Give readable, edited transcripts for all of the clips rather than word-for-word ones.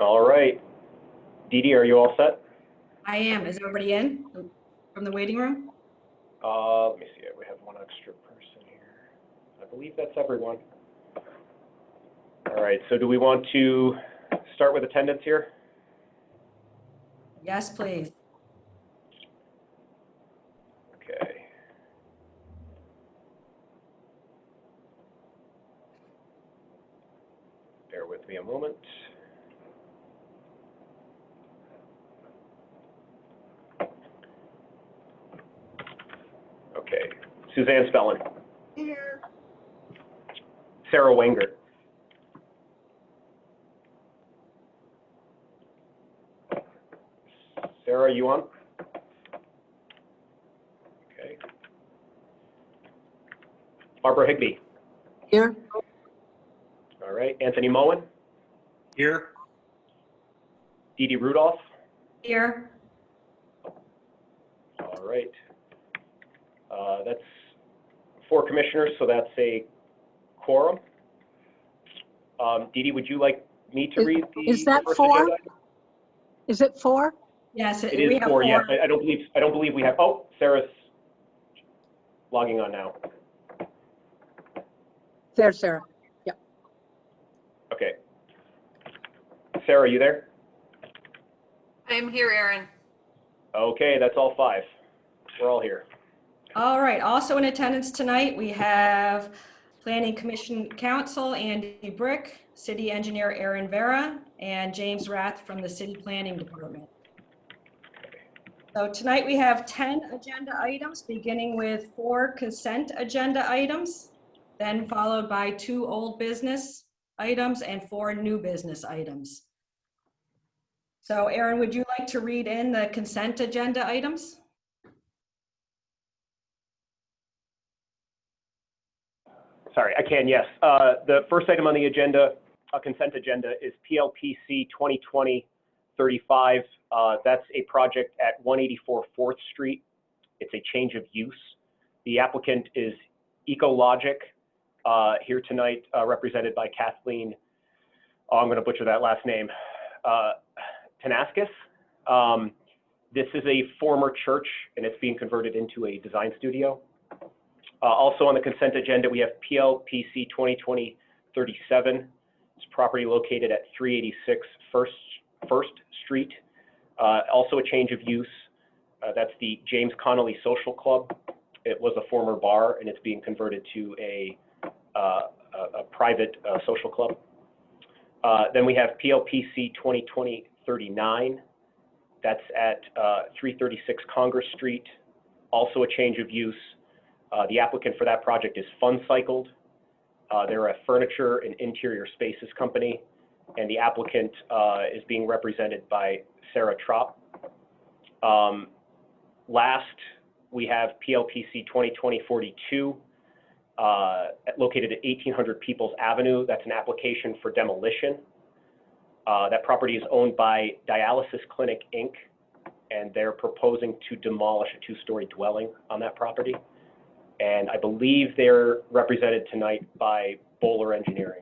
All right. Dee Dee, are you all set? I am. Is everybody in from the waiting room? Let me see. We have one extra person here. I believe that's everyone. All right. So do we want to start with attendance here? Yes, please. Okay. Bear with me a moment. Okay. Suzanne Spellin. Here. Sarah Wenger. Sarah, are you on? Okay. Barbara Higbee. Here. All right. Anthony Moen. Here. Dee Dee Rudolph. Here. All right. That's 4 commissioners, so that's a quorum. Dee Dee, would you like me to read the Is that first 4? agenda? Is it 4? Yes, It is we have 4, yes. I don't believe we have, oh, Sarah's logging on now. There's Sarah. Yep. Okay. Sarah, are you there? I'm here, Aaron. Okay, that's all 5. We're all here. All right. Also in attendance tonight, we have Planning Commission Counsel Andy Brick, City Engineer Aaron Vera, and James Rath from the City Planning Department. So tonight we have 10 agenda items, beginning with 4 consent agenda items, then followed by 2 old business items and 4 new business items. So Aaron, would you like to read in the consent agenda items? Sorry, I can, yes. The first item on the agenda, consent agenda, is PLPC 2020-35. That's a project at 184 4th Street. It's a change of use. The applicant is Ecologic, here tonight, represented by Kathleen, oh, I'm going to butcher that last name, Tanaskis. This is a former church, and it's being converted into a design studio. Also on the consent agenda, we have PLPC 2020-37. It's property located at 386 First Street. Also a change of use. That's the James Connolly Social Club. It was a former bar, and it's being converted to a private social club. Then we have PLPC 2020-39. That's at 336 Congress Street. Also a change of use. The applicant for that project is Fun Cycled. They're a furniture and interior spaces company, and the applicant is being represented by Sarah Trop. Last, we have PLPC 2020-42, located at 1800 Peoples Avenue. That's an application for demolition. That property is owned by Dialysis Clinic, Inc., and they're proposing to demolish a 2-story dwelling on that property. And I believe they're represented tonight by Bowler Engineering.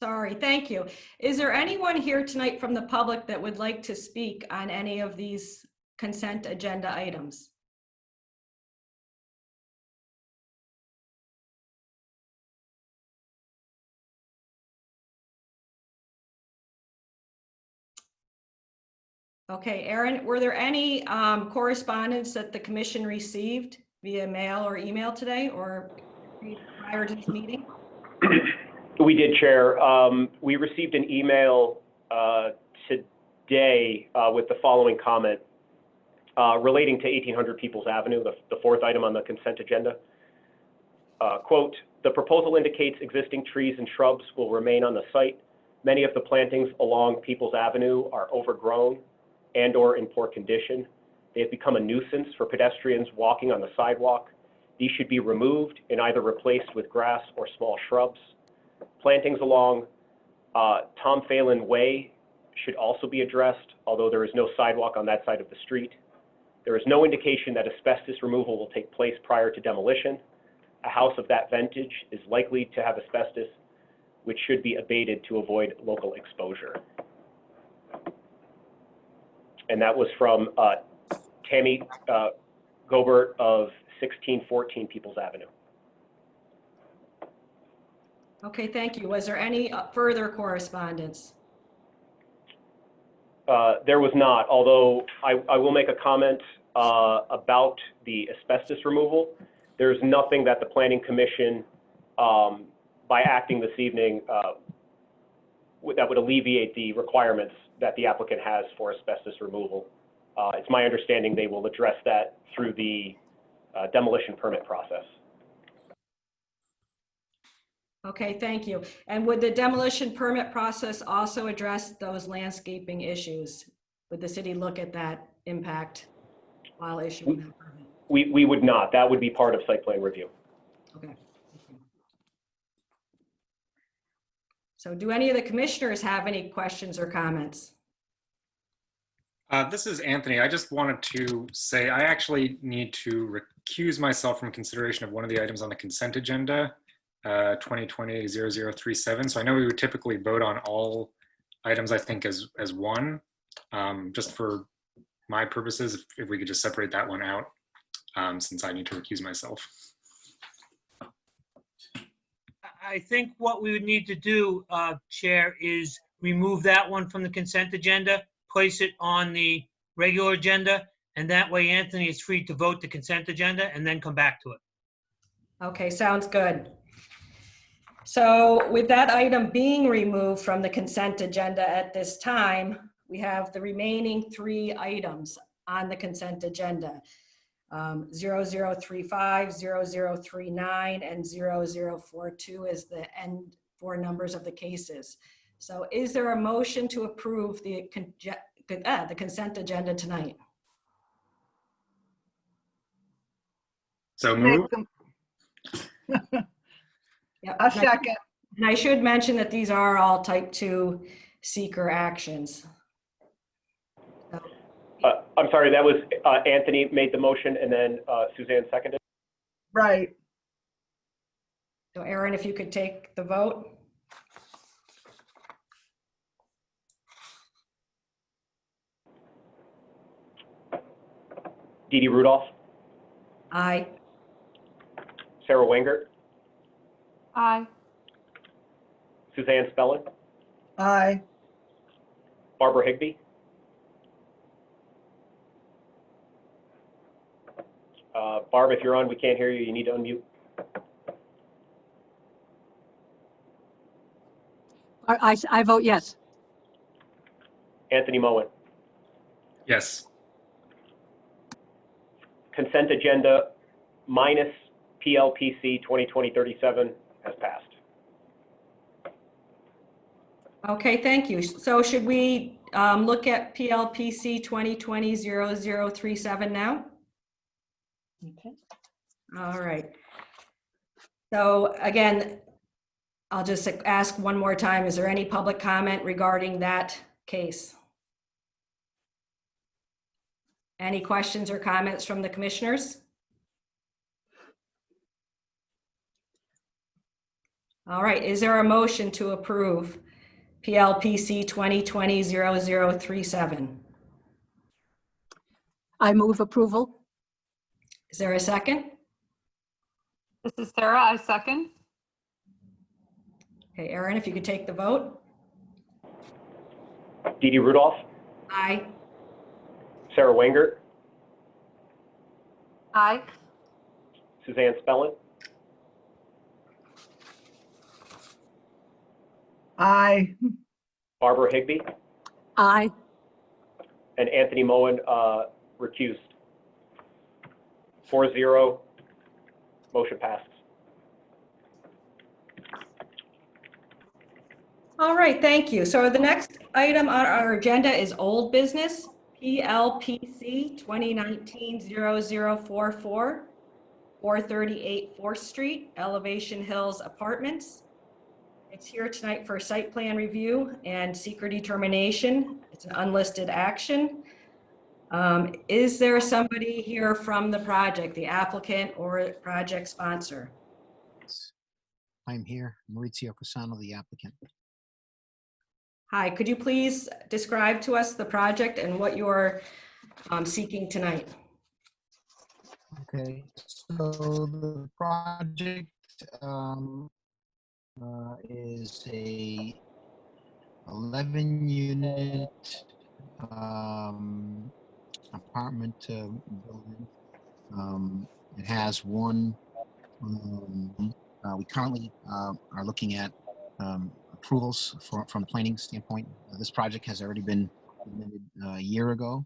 Sorry, thank you. Is there anyone here tonight from the public that would like to speak on any of these consent agenda items? Okay, Aaron, were there any correspondence that the commission received via mail or email today or prior to this meeting? We did, Chair. We received an email today with the following comment relating to 1800 Peoples Avenue, the 4th item on the consent agenda. Quote, the proposal indicates existing trees and shrubs will remain on the site. Many of the plantings along Peoples Avenue are overgrown and or in poor condition. They have become a nuisance for pedestrians walking on the sidewalk. These should be removed and either replaced with grass or small shrubs. Plantings along Tom Phelan Way should also be addressed, although there is no sidewalk on that side of the street. There is no indication that asbestos removal will take place prior to demolition. A house of that vintage is likely to have asbestos, which should be abated to avoid local exposure. And that was from Tammy Gobert of 1614 Peoples Avenue. Okay, thank you. Was there any further correspondence? There was not, although I will make a comment about the asbestos removal. There's nothing that the Planning Commission, by acting this evening, that would alleviate the requirements that the applicant has for asbestos removal. It's my understanding they will address that through the demolition permit process. Okay, thank you. And would the demolition permit process also address those landscaping issues? Would the city look at that impact while issuing that permit? We would not. That would be part of site plan review. Okay. So do any of the commissioners have any questions or comments? This is Anthony. I just wanted to say I actually need to recuse myself from consideration of one of the items on the consent agenda, 2020-0037. So I know we would typically vote on all items, I think, as one. Just for my purposes, if we could just separate that one out, since I need to recuse myself. I think what we would need to do, Chair, is remove that one from the consent agenda, place it on the regular agenda, and that way Anthony is free to vote the consent agenda and then come back to it. Okay, sounds good. So with that item being removed from the consent agenda at this time, we have the remaining 3 items on the consent agenda. 0035, 0039, and 0042 is the end 4 numbers of the cases. So is there a motion to approve the consent agenda tonight? So move. Yep. A second. And I should mention that these are all type 2 seeker actions. I'm sorry, that was Anthony made the motion and then Suzanne seconded. Right. So Aaron, if you could take the vote. Dee Dee Rudolph, Aye. Sarah Wengert, Aye. Suzanne Spellin, Aye. Barbara Higbee, Barb, if you're on, we can't hear you. You need to unmute. I vote yes. Anthony Moen. Yes. Consent agenda minus PLPC 2020-37 has passed. Okay, thank you. So should we look at PLPC 2020-0037 now? Okay. All right. So again, I'll just ask one more time, is there any public comment regarding that case? Any questions or comments from the commissioners? All right, is there a motion to approve PLPC 2020-0037? I move approval. Is there a second? This is Sarah. I second. Okay, Aaron, if you could take the vote. Dee Dee Rudolph, Aye. Sarah Wengert, Aye. Suzanne Spellin, Aye. Barbara Higbee, Aye. and Anthony Moen recused. 4-0, motion passes. All right, thank you. So the next item on our agenda is old business, PLPC 2019-0044, 438 4th Street, Elevation Hills Apartments. It's here tonight for site plan review and seeker determination. It's an unlisted action. Is there somebody here from the project, the applicant or project sponsor? I'm here, Mauricio Cusano, the applicant. Hi, could you please describe to us the project and what you're seeking tonight? Okay, so the project is a 11-unit apartment building. It has one. We currently are looking at approvals from planning standpoint. This project has already been submitted a year ago,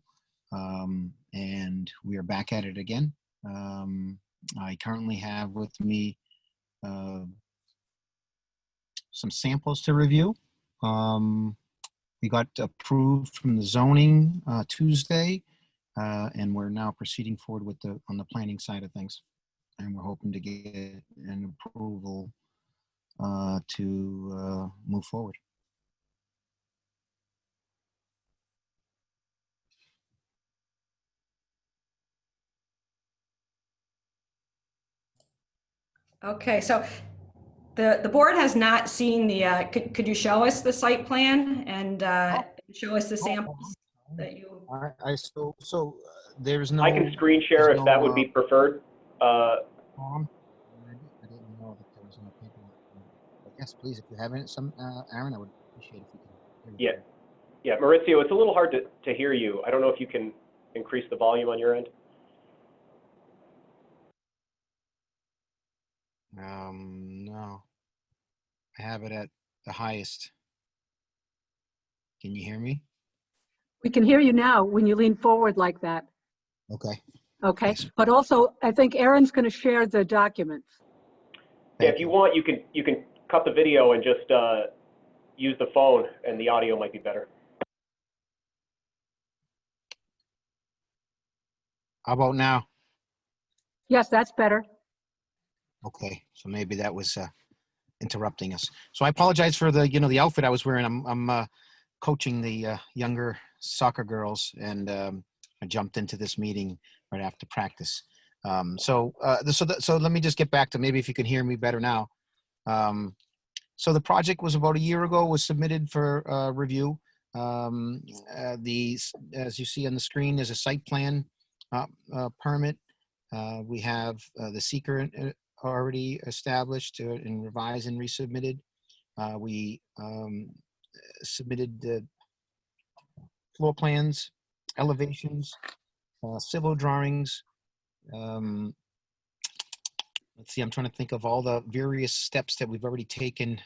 and we are back at it again. I currently have with me some samples to review. We got approved from the zoning Tuesday, and we're now proceeding forward with on the planning side of things. And we're hoping to get an approval to move forward. Okay, so the board has not seen the, could you show us the site plan and show us the samples that you? So there's no. I can screen share if that would be preferred. Form. I didn't know that there was no paperwork. But yes, please, if you have some, Aaron, I would appreciate if you can. Yeah, Mauricio, it's a little hard to hear you. I don't know if you can increase the volume on your end. No, I have it at the highest. Can you hear me? We can hear you now when you lean forward like that. Okay. Okay, Yes. but also I think Aaron's going to share the documents. Yeah, if you want, you can cut the video and just use the phone, and the audio might be better. How about now? Yes, that's better. Okay, so maybe that was interrupting us. So I apologize for the outfit I was wearing. I'm coaching the younger soccer girls, and I jumped into this meeting right after practice. So let me just get back to maybe if you can hear me better now. So the project was about a year ago, was submitted for review. As you see on the screen, there's a site plan permit. We have the seeker already established and revised and resubmitted. We submitted the floor plans, elevations, civil drawings. Let's see, I'm trying to think of all the various steps that we've already taken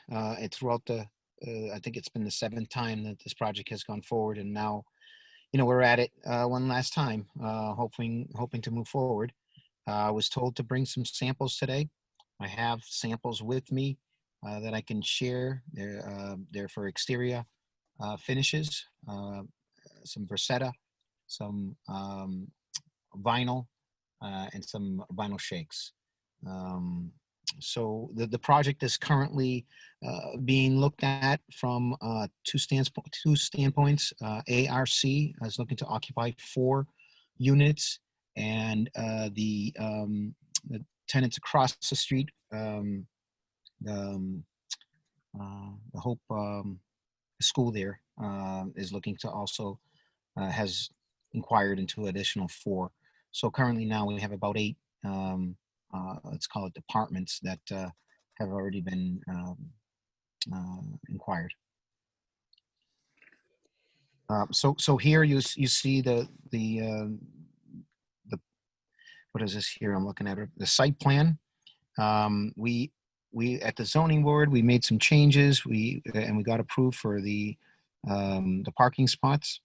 throughout I think it's been the 7th time that this project has gone forward, and now, we're at it one last time, hoping to move forward. I was told to bring some samples today. I have samples with me that I can share. They're for exterior finishes, some Versetta, some vinyl, and some vinyl shakes. So the project is currently being looked at from two standpoints. ARC is looking to occupy 4 units, and the tenants across the street, the Hope school there is looking to also has inquired into additional 4. So currently now we have about 8, let's call it departments that have already been inquired. So here you see the what is this here? I'm looking at the site plan. We at the zoning board, we made some changes. We got approved for the parking spots.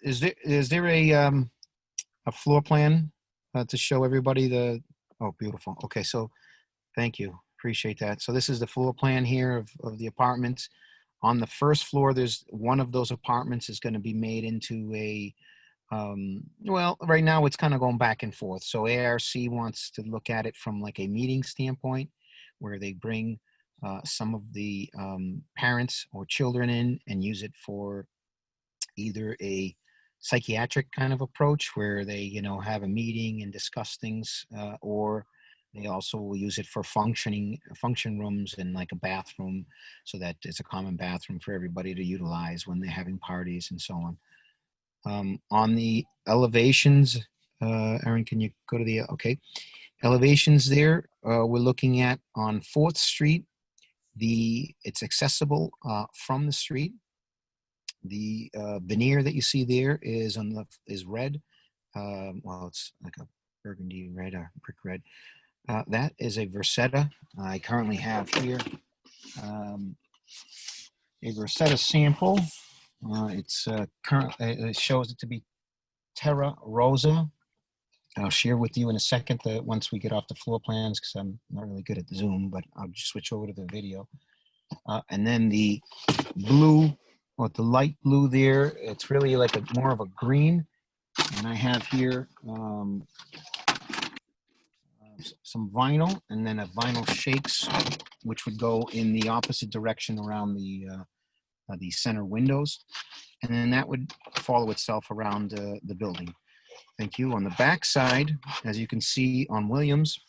Is there a floor plan to show everybody oh, beautiful. Okay, so thank you, appreciate that. So this is the floor plan here of the apartments. On the first floor, there's one of those apartments is going to be made into a well, right now it's kind of going back and forth. So ARC wants to look at it from like a meeting standpoint, where they bring some of the parents or children in and use it for either a psychiatric kind of approach where they, you know, have a meeting and discuss things, or they also will use it for function rooms and like a bathroom, so that it's a common bathroom for everybody to utilize when they're having parties and so on. On the elevations, Aaron, can you go to the, okay. Elevations there, we're looking at on 4th Street. It's accessible from the street. The veneer that you see there is is red. Well, it's like a burgundy red or brick red. That is a Versetta. I currently have here a Versetta sample. It shows it to be Terra Rosa. I'll share with you in a second once we get off the floor plans, because I'm not really good at Zoom, but I'll just switch over to the video. And then the blue, or the light blue there, it's really like more of a green. And I have here some vinyl, and then a vinyl shakes, which would go in the opposite direction around the center windows. And then that would follow itself around the building. Thank you. On the back side, as you can see on Williams,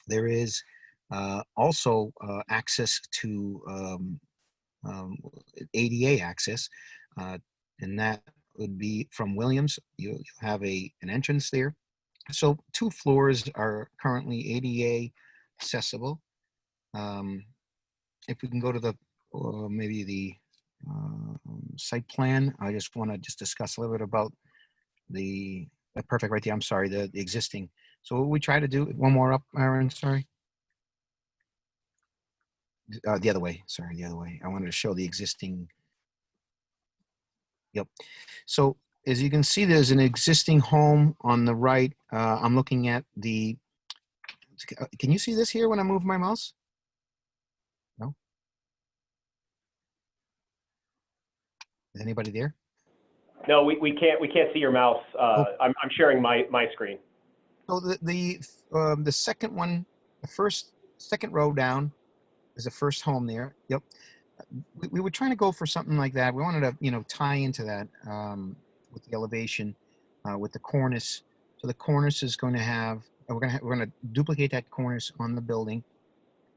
there is also access to ADA access, and that would be from Williams. You'll have an entrance there. So 2 floors are currently ADA accessible. If we can go to the maybe the site plan, I just want to discuss a little bit about the perfect right there. I'm sorry, the existing. So what we try to do, one more up, Aaron, sorry. The other way, sorry, the other way. I wanted to show the existing. Yep. So as you can see, there's an existing home on the right. I'm looking at the, can you see this here when I move my mouse? No? Is anybody there? No, we can't see your mouse. I'm sharing my screen. So the second one, second row down is the first home there. Yep. We were trying to go for something like that. We wanted to, you know, tie into that with the elevation, with the cornice. So the cornice is going to have, we're going to duplicate that cornice on the building.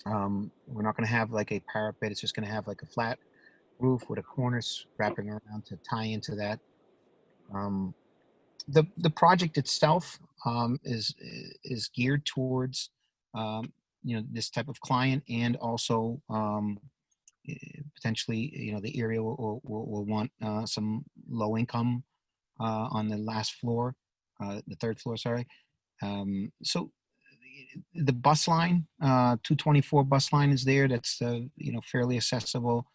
We're not going to have like a parapet. It's just going to have like a flat roof with a cornice wrapping around to tie into that. The project itself is geared towards you know, this type of client, and also potentially, you know, the area will want some low income on the last floor, the 3rd floor, sorry. So the bus line, 224 bus line is there. That's you know, fairly accessible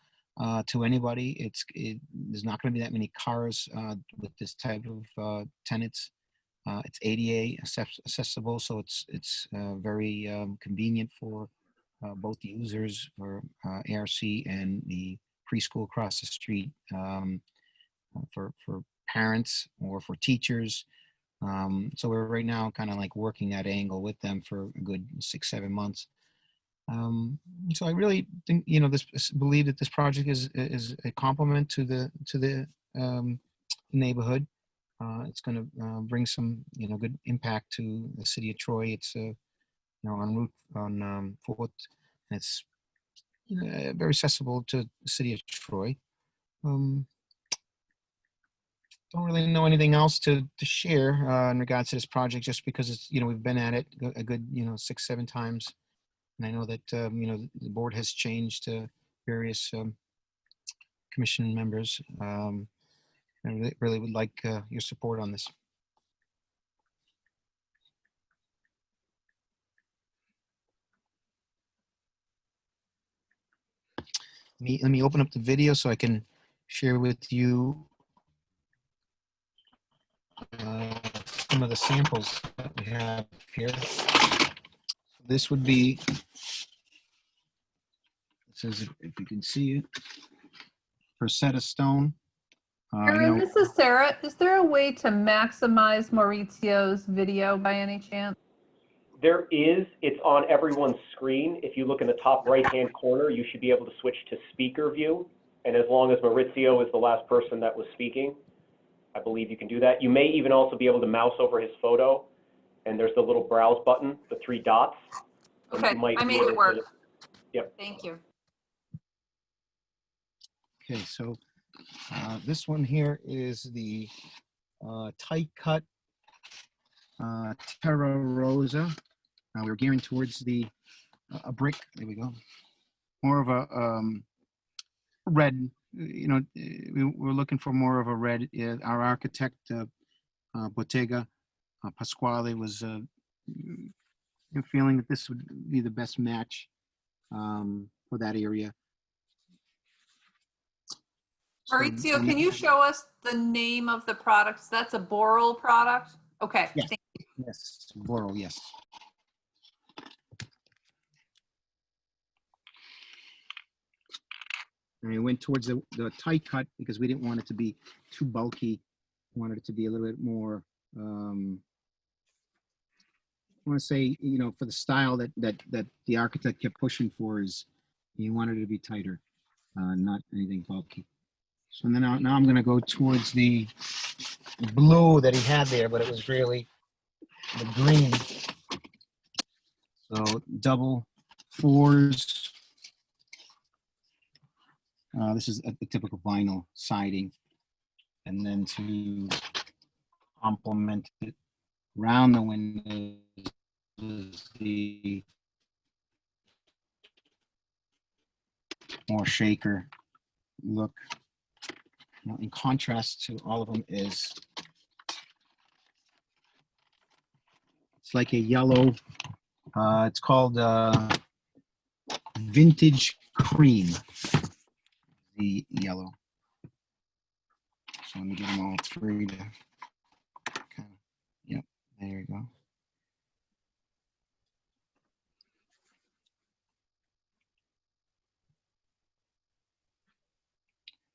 to anybody. There's not going to be that many cars with this type of tenants. It's ADA accessible, so it's very convenient for both users, for ARC and the preschool across the street, for parents or for teachers. So we're right now kind of like working that angle with them for a good 6-7 months. So I really think, you know, believe that this project is a complement to the neighborhood. It's going to bring some, you know, good impact to the city of Troy. It's you know, on 4th, and it's, you know, very accessible to the city of Troy. Don't really know anything else to share in regards to this project, just because it's, you know, we've been at it a good, you know, 6-7 times. And I know that, you know, the board has changed various commission members. I really would like your support on this. Let me open up the video so I can share with you some of the samples that we have here. This would be, it says, if you can see it, Versetta stone. Aaron, this is Sarah. Is there a way to maximize Maurizio's video by any chance? There is. It's on everyone's screen. If you look in the top right-hand corner, you should be able to switch to speaker view. And as long as Maurizio is the last person that was speaking, I believe you can do that. You may even also be able to mouse over his photo, and there's the little browse button, the 3 dots. and Okay, you might I be made it able work. to- Yep. Thank you. Okay, so this one here is the tight cut Terra Rosa. We're gearing towards the a brick. There we go. More of a red. You know, we're looking for more of a red. Our architect, Bottega Pasquale, was feeling that this would be the best match for that area. So, Maurizio, and can you show us the name of the product? That's a Boral product? Okay. Yes. Yes, Boral, yes. And we went towards the tight cut because we didn't want it to be too bulky. We wanted it to be a little bit more, I want to say, you know, for the style that the architect kept pushing for, is he wanted it to be tighter, not anything bulky. So then now I'm going to go towards the blue that he had there, but it was really the green. So double 4s. This is a typical vinyl siding. And then to complement it around the windows is the more shaker look. Now, in contrast to all of them is it's like a yellow. It's called vintage cream. The yellow. So let me get them all 3 to kind of, yep, there you go.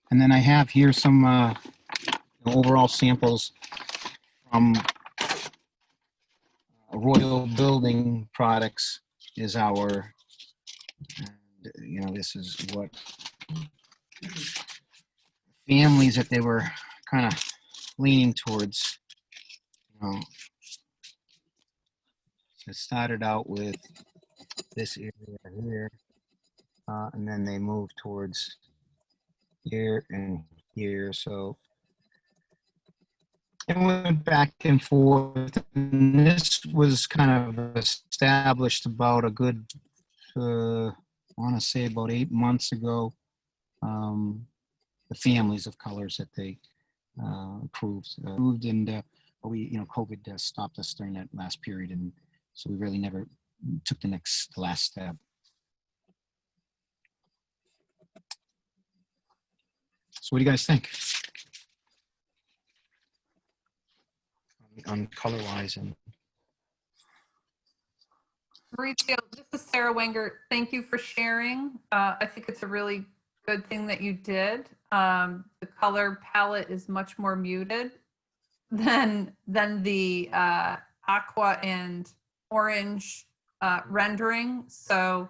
And then I have here some overall samples from Royal Building Products is our, and, you know, this is what families that they were kind of leaning towards. You know, so it started out with this area here, and then they moved towards here and here. So it went back and forth. And this was kind of established about a good, I want to say about 8 months ago. The families of colors that they approved, and we, you know, COVID stopped us during that last period, and so we really never took the last step. So what do you guys think on color-wise? And Maurizio, this is Sarah Wenger. Thank you for sharing. I think it's a really good thing that you did. The color palette is much more muted than the aqua and orange rendering. So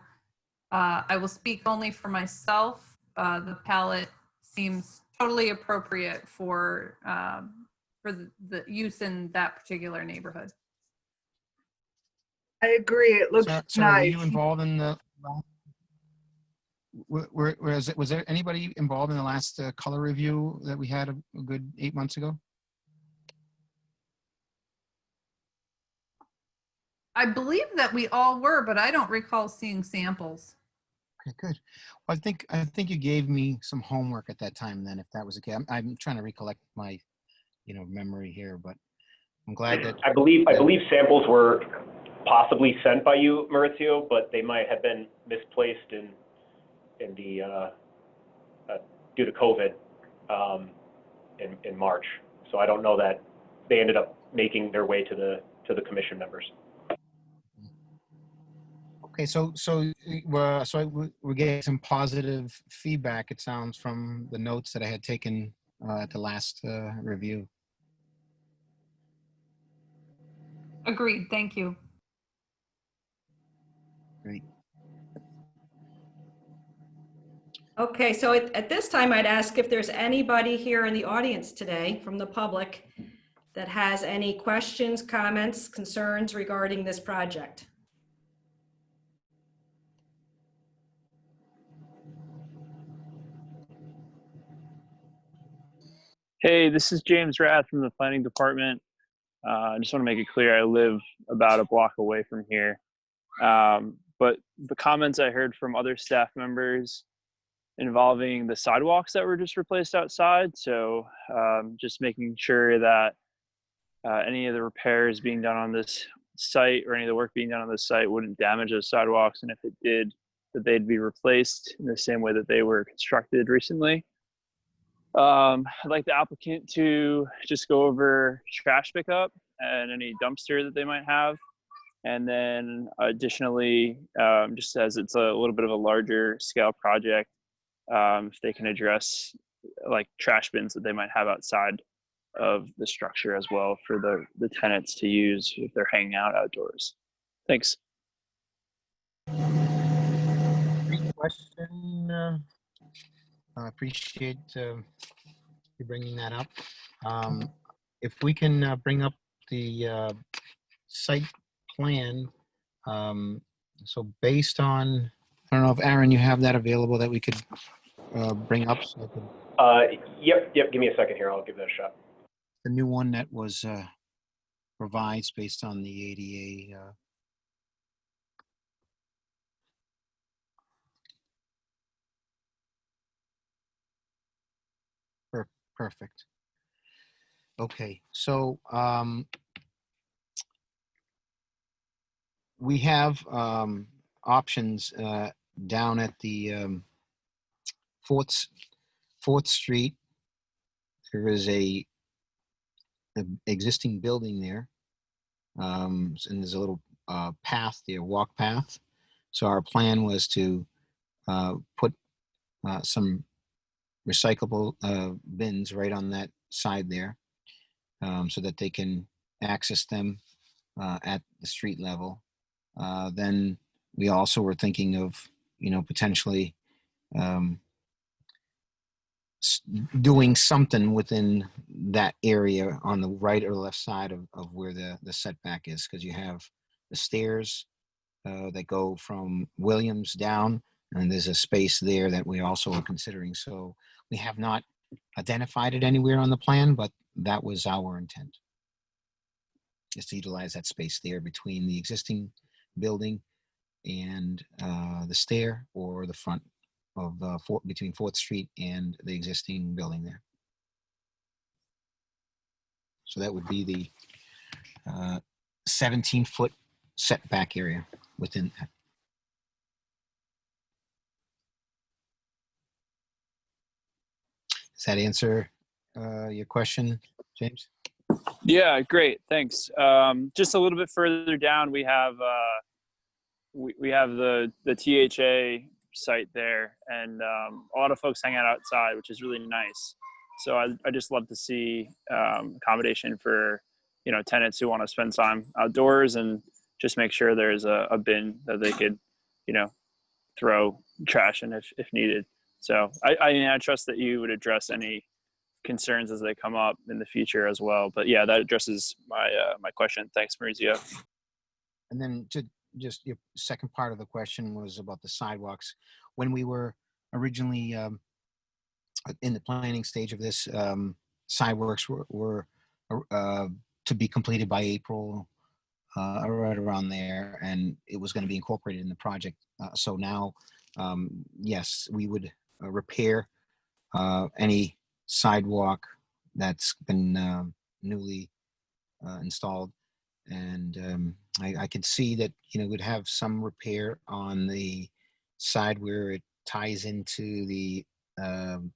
I will speak only for myself. The palette seems totally appropriate for the use in that particular neighborhood. I agree. It looks Sarah, were nice. you involved in the? Was there anybody involved in the last color review that we had a good 8 months ago? I believe that we all were, but I don't recall seeing samples. Okay, good. Well, I think you gave me some homework at that time. Then, if that was okay, I'm trying to recollect my, you know, memory here, but I'm glad that I believe samples were possibly sent by you, Maurizio, but they might have been misplaced in the due to COVID in March. So I don't know that they ended up making their way to the commission members. Okay, so we're getting some positive feedback. It sounds from the notes that I had taken at the last review. Agreed. Thank you. Great. Okay, so at this time, I'd ask if there's anybody here in the audience today from the public that has any questions, comments, concerns regarding this project. Hey, this is James Rath from the planning department. I just want to make it clear I live about a block away from here. But the comments I heard from other staff members involving the sidewalks that were just replaced outside. So just making sure that any of the repairs being done on this site or any of the work being done on this site wouldn't damage those sidewalks. And if it did, that they'd be replaced in the same way that they were constructed recently. I'd like the applicant to just go over trash pickup and any dumpster that they might have. And then additionally, just as it's a little bit of a larger scale project, if they can address like trash bins that they might have outside of the structure as well for the tenants to use if they're hanging out outdoors. Thanks. Great question. I appreciate you bringing that up. If we can bring up the site plan, so based on, I don't know if Aaron, you have that available that we could bring up. So I could, Yep, give me a second here. I'll give that a shot. the new one that was revised based on the ADA. Perfect. Okay, so we have options down at the 4th Street. There is a existing building there, and there's a little path there, walk path. So our plan was to put some recyclable bins right on that side there, so that they can access them at the street level. Then we also were thinking of, potentially doing something within that area on the right or left side of where the setback is, because you have the stairs that go from Williams down, and there's a space there that we also are considering. So we have not identified it anywhere on the plan, but that was our intent, is to utilize that space there between the existing building and the stair, or the front of between 4th Street and the existing building there. So that would be the 17-foot setback area within that. Does that answer your question, James? Yeah, great. Thanks. Just a little bit further down, we have we have the THA site there, and a lot of folks hang out outside, which is really nice. So I just love to see accommodation for tenants who want to spend time outdoors, and just make sure there's a bin that they could throw trash in if needed. So I trust that you would address any concerns as they come up in the future as well. But yeah, that addresses my my question. Thanks, Mauricio. And then to just your second part of the question was about the sidewalks. When we were originally in the planning stage of this, sidewalks were to be completed by April, right around there, and it was going to be incorporated in the project. So now, yes, we would repair any sidewalk that's been newly installed, and I could see that we'd have some repair on the side where it ties into the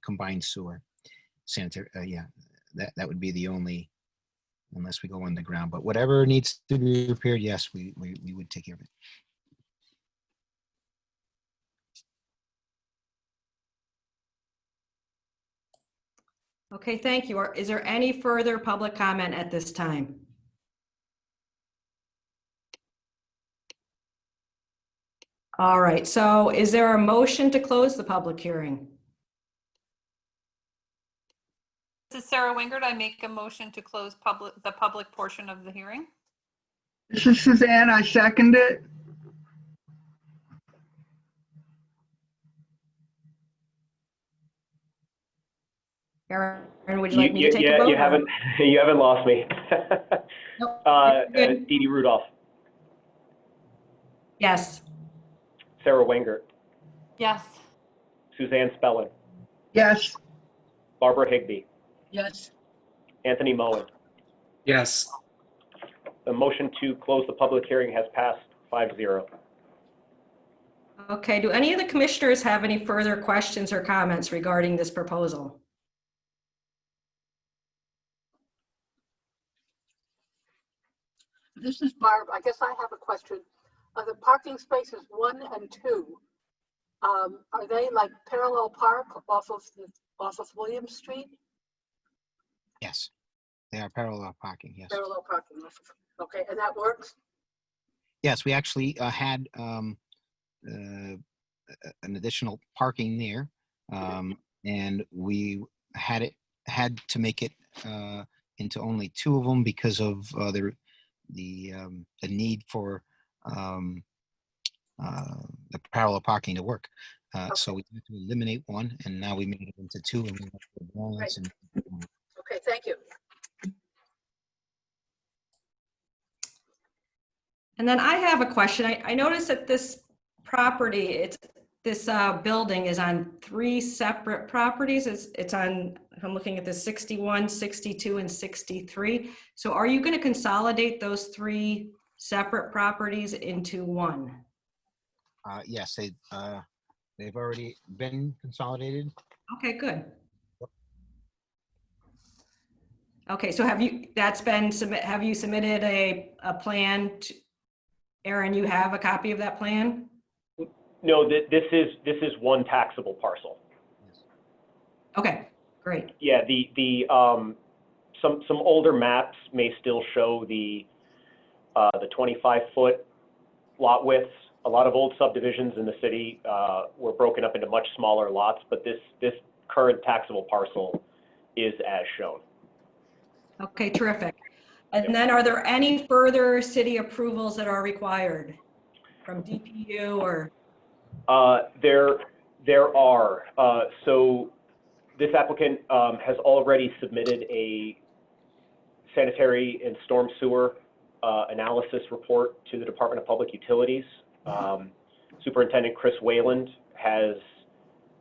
combined sewer sanitary. Yeah, that would be the only, unless we go underground. But whatever needs to be repaired, yes, we would take care of it. Okay, thank you. Is there any further public comment at this time? All right, so is there a motion to close the public hearing? This is Sarah Wingert. I make a motion to close the public portion of the hearing. This is Suzanne. I second it. Aaron, would you like me to take a vote? You haven't, you haven't lost me. Nope, Dee good. Dee Rudolph, Yes. Sarah Wengert, Yes. Suzanne Spellin, Yes. Barbara Higbee, Yes. Anthony Moen. Yes. The motion to close the public hearing has passed 5-0. Okay, do any of the commissioners have any further questions or comments regarding this proposal? This is Barb. I guess I have a question. The parking spaces 1 and 2, are they like parallel park off of Williams Street? Yes, they are parallel parking, yes. Parallel parking, okay, and that works? Yes, we actually had an additional parking there, and we had to make it into only 2 of them because of the need for the parallel parking to work. So we had to eliminate 1, and now we made it into 2, and we have the balance. And Okay, thank you. And then I have a question. I noticed that this property, this building is on 3 separate properties. It's on, I'm looking at this 61, 62, and 63. So are you going to consolidate those 3 separate properties into one? yes, they've already been consolidated. Okay, good. Okay, so have you submitted a plan to, Aaron, you have a copy of that plan? No, this is one taxable parcel. Okay, great. Yeah, some older maps may still show the 25-foot lot widths. A lot of old subdivisions in the city were broken up into much smaller lots, but this current taxable parcel is as shown. Okay, terrific. And then are there any further city approvals that are required from DPU or? There are. So this applicant has already submitted a sanitary and storm sewer analysis report to the Department of Public Utilities. Superintendent Chris Wayland has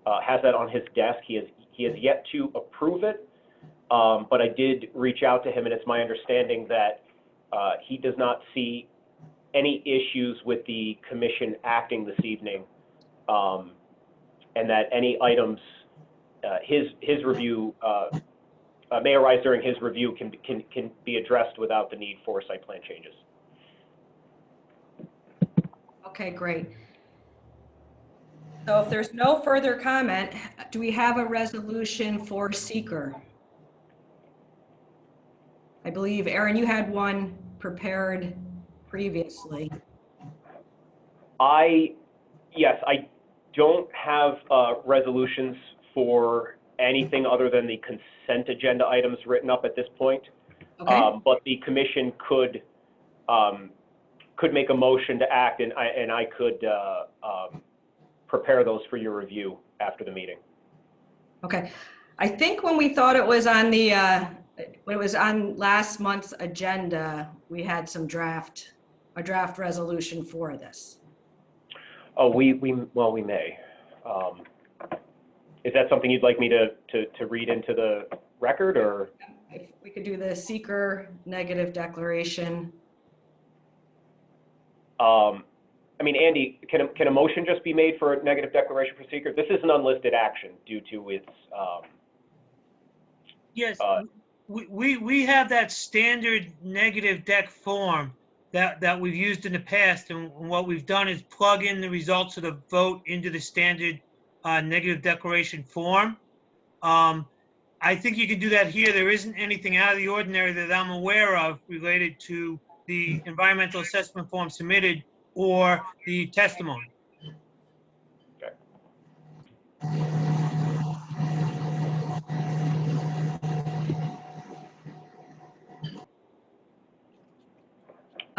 that on his desk. He has yet to approve it, but I did reach out to him, and it's my understanding that he does not see any issues with the commission acting this evening, and that any items his review may arise during his review can be addressed without the need for site plan changes. Okay, great. So if there's no further comment, do we have a resolution for seeker? I believe, Aaron, you had one prepared previously. Yes, I don't have resolutions for anything other than the consent agenda items written up at this point. Okay. But the commission could make a motion to act, and I could prepare those for your review after the meeting. Okay. I think when we thought it was on the, when it was on last month's agenda, we had a draft resolution for this. Oh, we may. Is that something you'd like me to read into the record, or? If we could do the seeker negative declaration. I mean, Andy, can a motion just be made for a negative declaration for seeker? This is an unlisted action due to its. Yes, we have that standard negative deck form that we've used in the past, and what we've done is plug in the results of the vote into the standard negative declaration form. I think you can do that here. There isn't anything out of the ordinary that I'm aware of related to the environmental assessment form submitted or the testimony.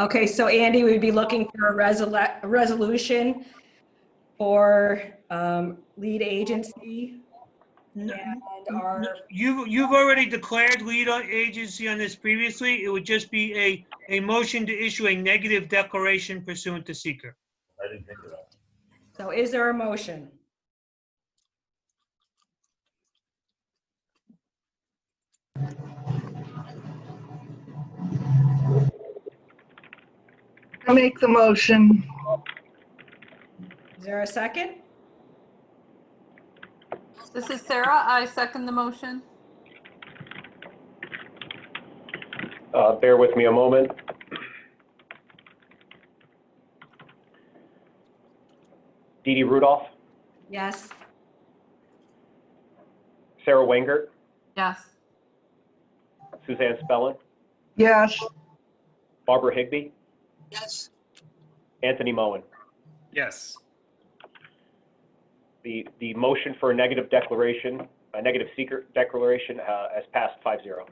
Okay, so Andy, we'd be looking for a resolution for lead agency and our, You've already declared lead agency on this previously. It would just be a motion to issue a negative declaration pursuant to seeker. so is there a motion? I make the motion. Is there a second? This is Sarah. I second the motion. Bear with me a moment. Dee Dee Rudolph, Yes. Sarah Wenger, Yes. Suzanne Spellin, Yes. Barbara Higbee, Yes. Anthony Moen. Yes. The motion for a negative declaration, a negative seeker declaration has passed 5-0.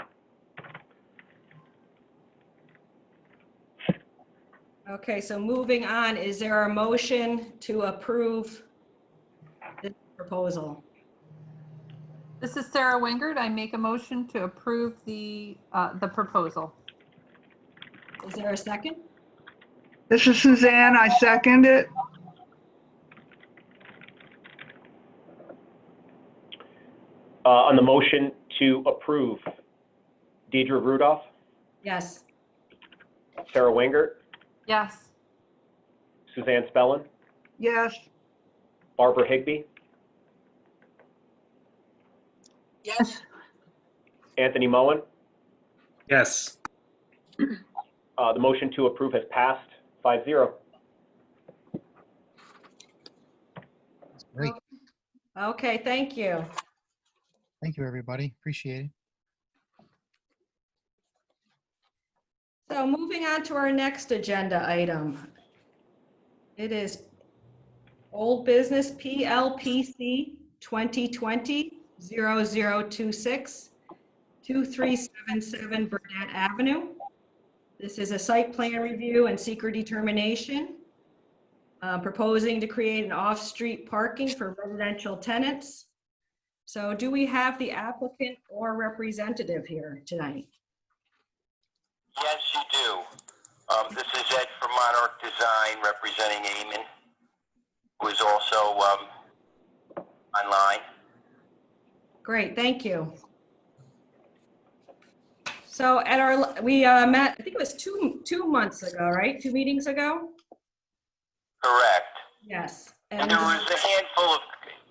Okay, so moving on, is there a motion to approve this proposal? This is Sarah Wingert. I make a motion to approve the proposal. Is there a second? This is Suzanne. I second it. On the motion to approve, Deidre Rudolph, Yes. Sarah Wenger, Yes. Suzanne Spellin, Yes. Barbara Higbee, Yes. Anthony Moen. Yes. The motion to approve has passed 5-0. Great. Okay, thank you. Thank you, everybody. Appreciate it. So moving on to our next agenda item. It is old business PLPC 2020-0026, 2377 Burnett Avenue. This is a site plan review and seeker determination, proposing to create an off-street parking for residential tenants. So do we have the applicant or representative here tonight? Yes, you do. This is Ed from Monarch Design representing Eamon, who is also online. Great, thank you. So at our, we met, I think it was two months ago, right? 2 meetings ago? Correct. Yes. And there was a handful of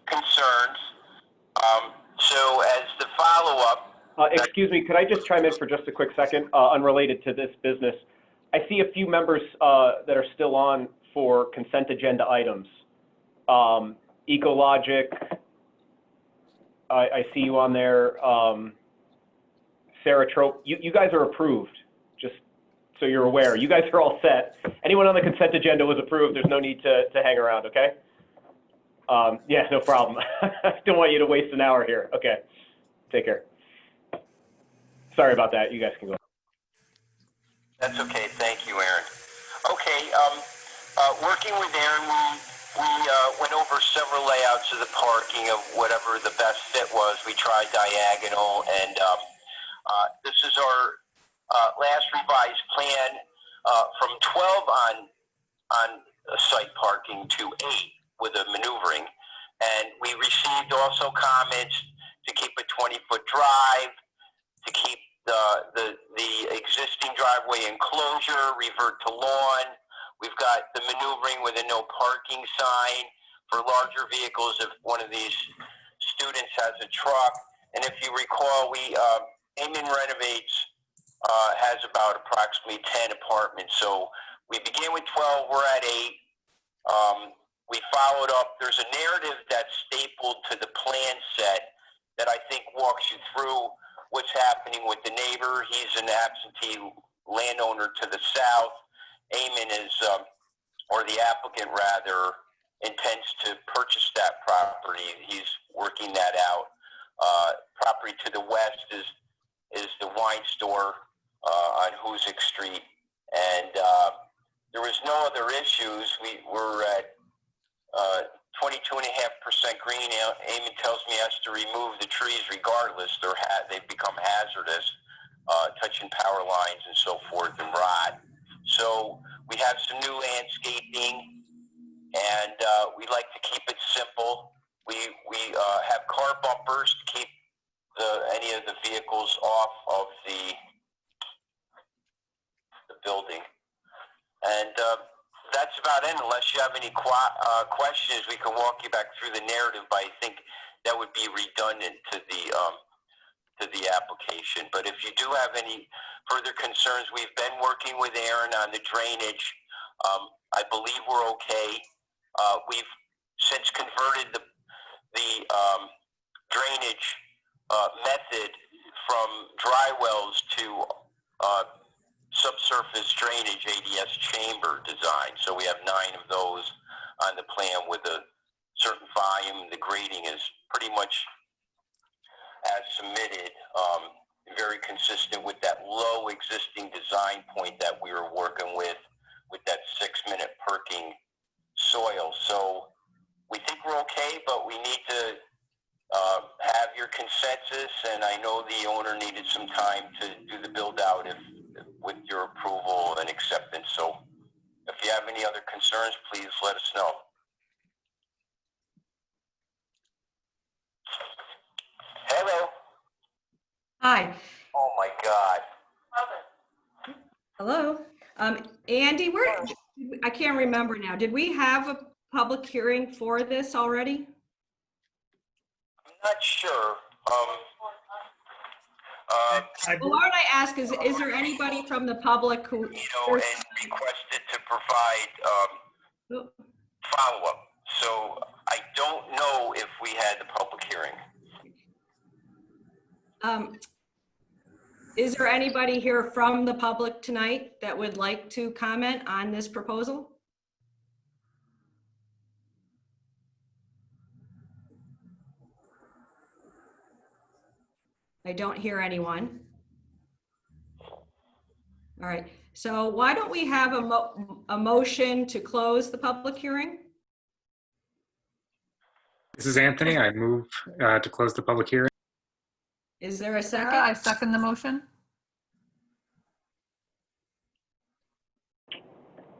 concerns. So as the follow-up, Excuse me, could I just chime in for just a quick second, unrelated to this business? I see a few members that are still on for consent agenda items. Ecologic, I see you on there. Sarah Trope, you guys are approved, just so you're aware. You guys are all set. Anyone on the consent agenda was approved. There's no need to hang around, okay? Yeah, no problem. I don't want you to waste an hour here. Okay, take care. Sorry about that. You guys can go. that's okay. Thank you, Aaron. Okay, working with Aaron, we went over several layouts of the parking of whatever the best fit was. We tried diagonal, and this is our last revised plan from 12 on site parking to 8 with a maneuvering. And we received also comments to keep a 20-foot drive, to keep the existing driveway enclosure, revert to lawn. We've got the maneuvering with a no parking sign for larger vehicles if one of these students has a truck. And if you recall, Eamon Renovates has about approximately 10 apartments. So we began with 12, we're at 8. We followed up. There's a narrative that's stapled to the plan set that I think walks you through what's happening with the neighbor. He's an absentee landowner to the south. Eamon is, or the applicant rather, intends to purchase that property. He's working that out. Property to the west is the wine store on Hoosick Street. And there was no other issues. We were at 22.5% green. Eamon tells me he has to remove the trees regardless. They've become hazardous, touching power lines and so forth and rot. So we have some new landscaping, and we like to keep it simple. We have car bumpers to keep any of the vehicles off of the building. And that's about it. Unless you have any questions, we can walk you back through the narrative, but I think that would be redundant to the application. But if you do have any further concerns, we've been working with Aaron on the drainage. I believe we're okay. We've since converted the drainage method from dry wells to subsurface drainage ADS chamber design. So we have 9 of those on the plan with a certain volume. The grading is pretty much as submitted, very consistent with that low existing design point that we were working with that 6-minute perking soil. So we think we're okay, but we need to have your consensus, and I know the owner needed some time to do the build out with your approval and acceptance. So if you have any other concerns, please let us know. Hello. Hi. Oh my God. Hello. Andy, I can't remember now. Did we have a public hearing for this already? I'm not sure. Well, why don't I ask, is there anybody from the public who? And requested to provide follow-up. So I don't know if we had the public hearing. Is there anybody here from the public tonight that would like to comment on this proposal? I don't hear anyone. All right, so why don't we have a motion to close the public hearing? This is Anthony. I move to close the public hearing. Is there a second? Sarah, I second the motion.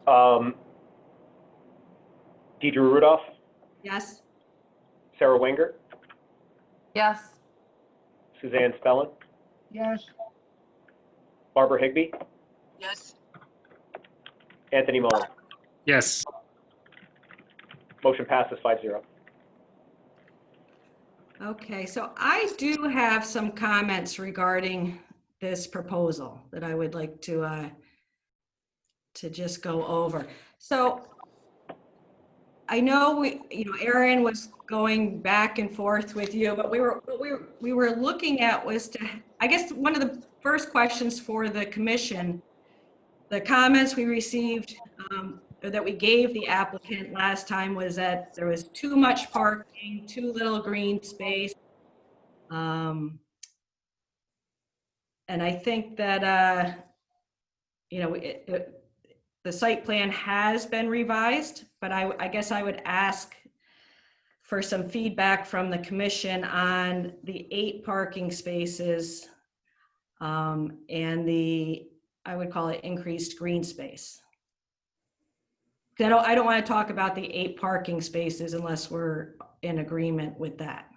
Deidre Rudolph, Yes. Sarah Wenger, Yes. Suzanne Spellin, Yes. Barbara Higbee, Yes. Anthony Mullen. Yes. Motion passes 5-0. Okay, so I do have some comments regarding this proposal that I would like to just go over. So I know Aaron was going back and forth with you, but we were looking at was to, I guess one of the first questions for the commission, the comments we received or that we gave the applicant last time was that there was too much parking, too little green space. And I think that, the site plan has been revised, but I guess I would ask for some feedback from the commission on the 8 parking spaces and I would call it increased green space. I don't want to talk about the 8 parking spaces unless we're in agreement with that.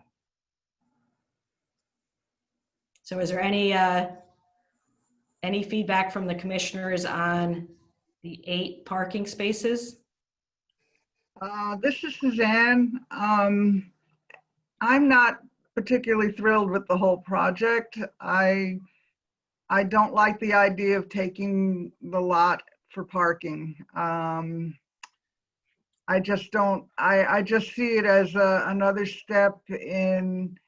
So is there any feedback from the commissioners on the 8 parking spaces? This is Suzanne. I'm not particularly thrilled with the whole project. I don't like the idea of taking the lot for parking. I just don't, I just see it as another step in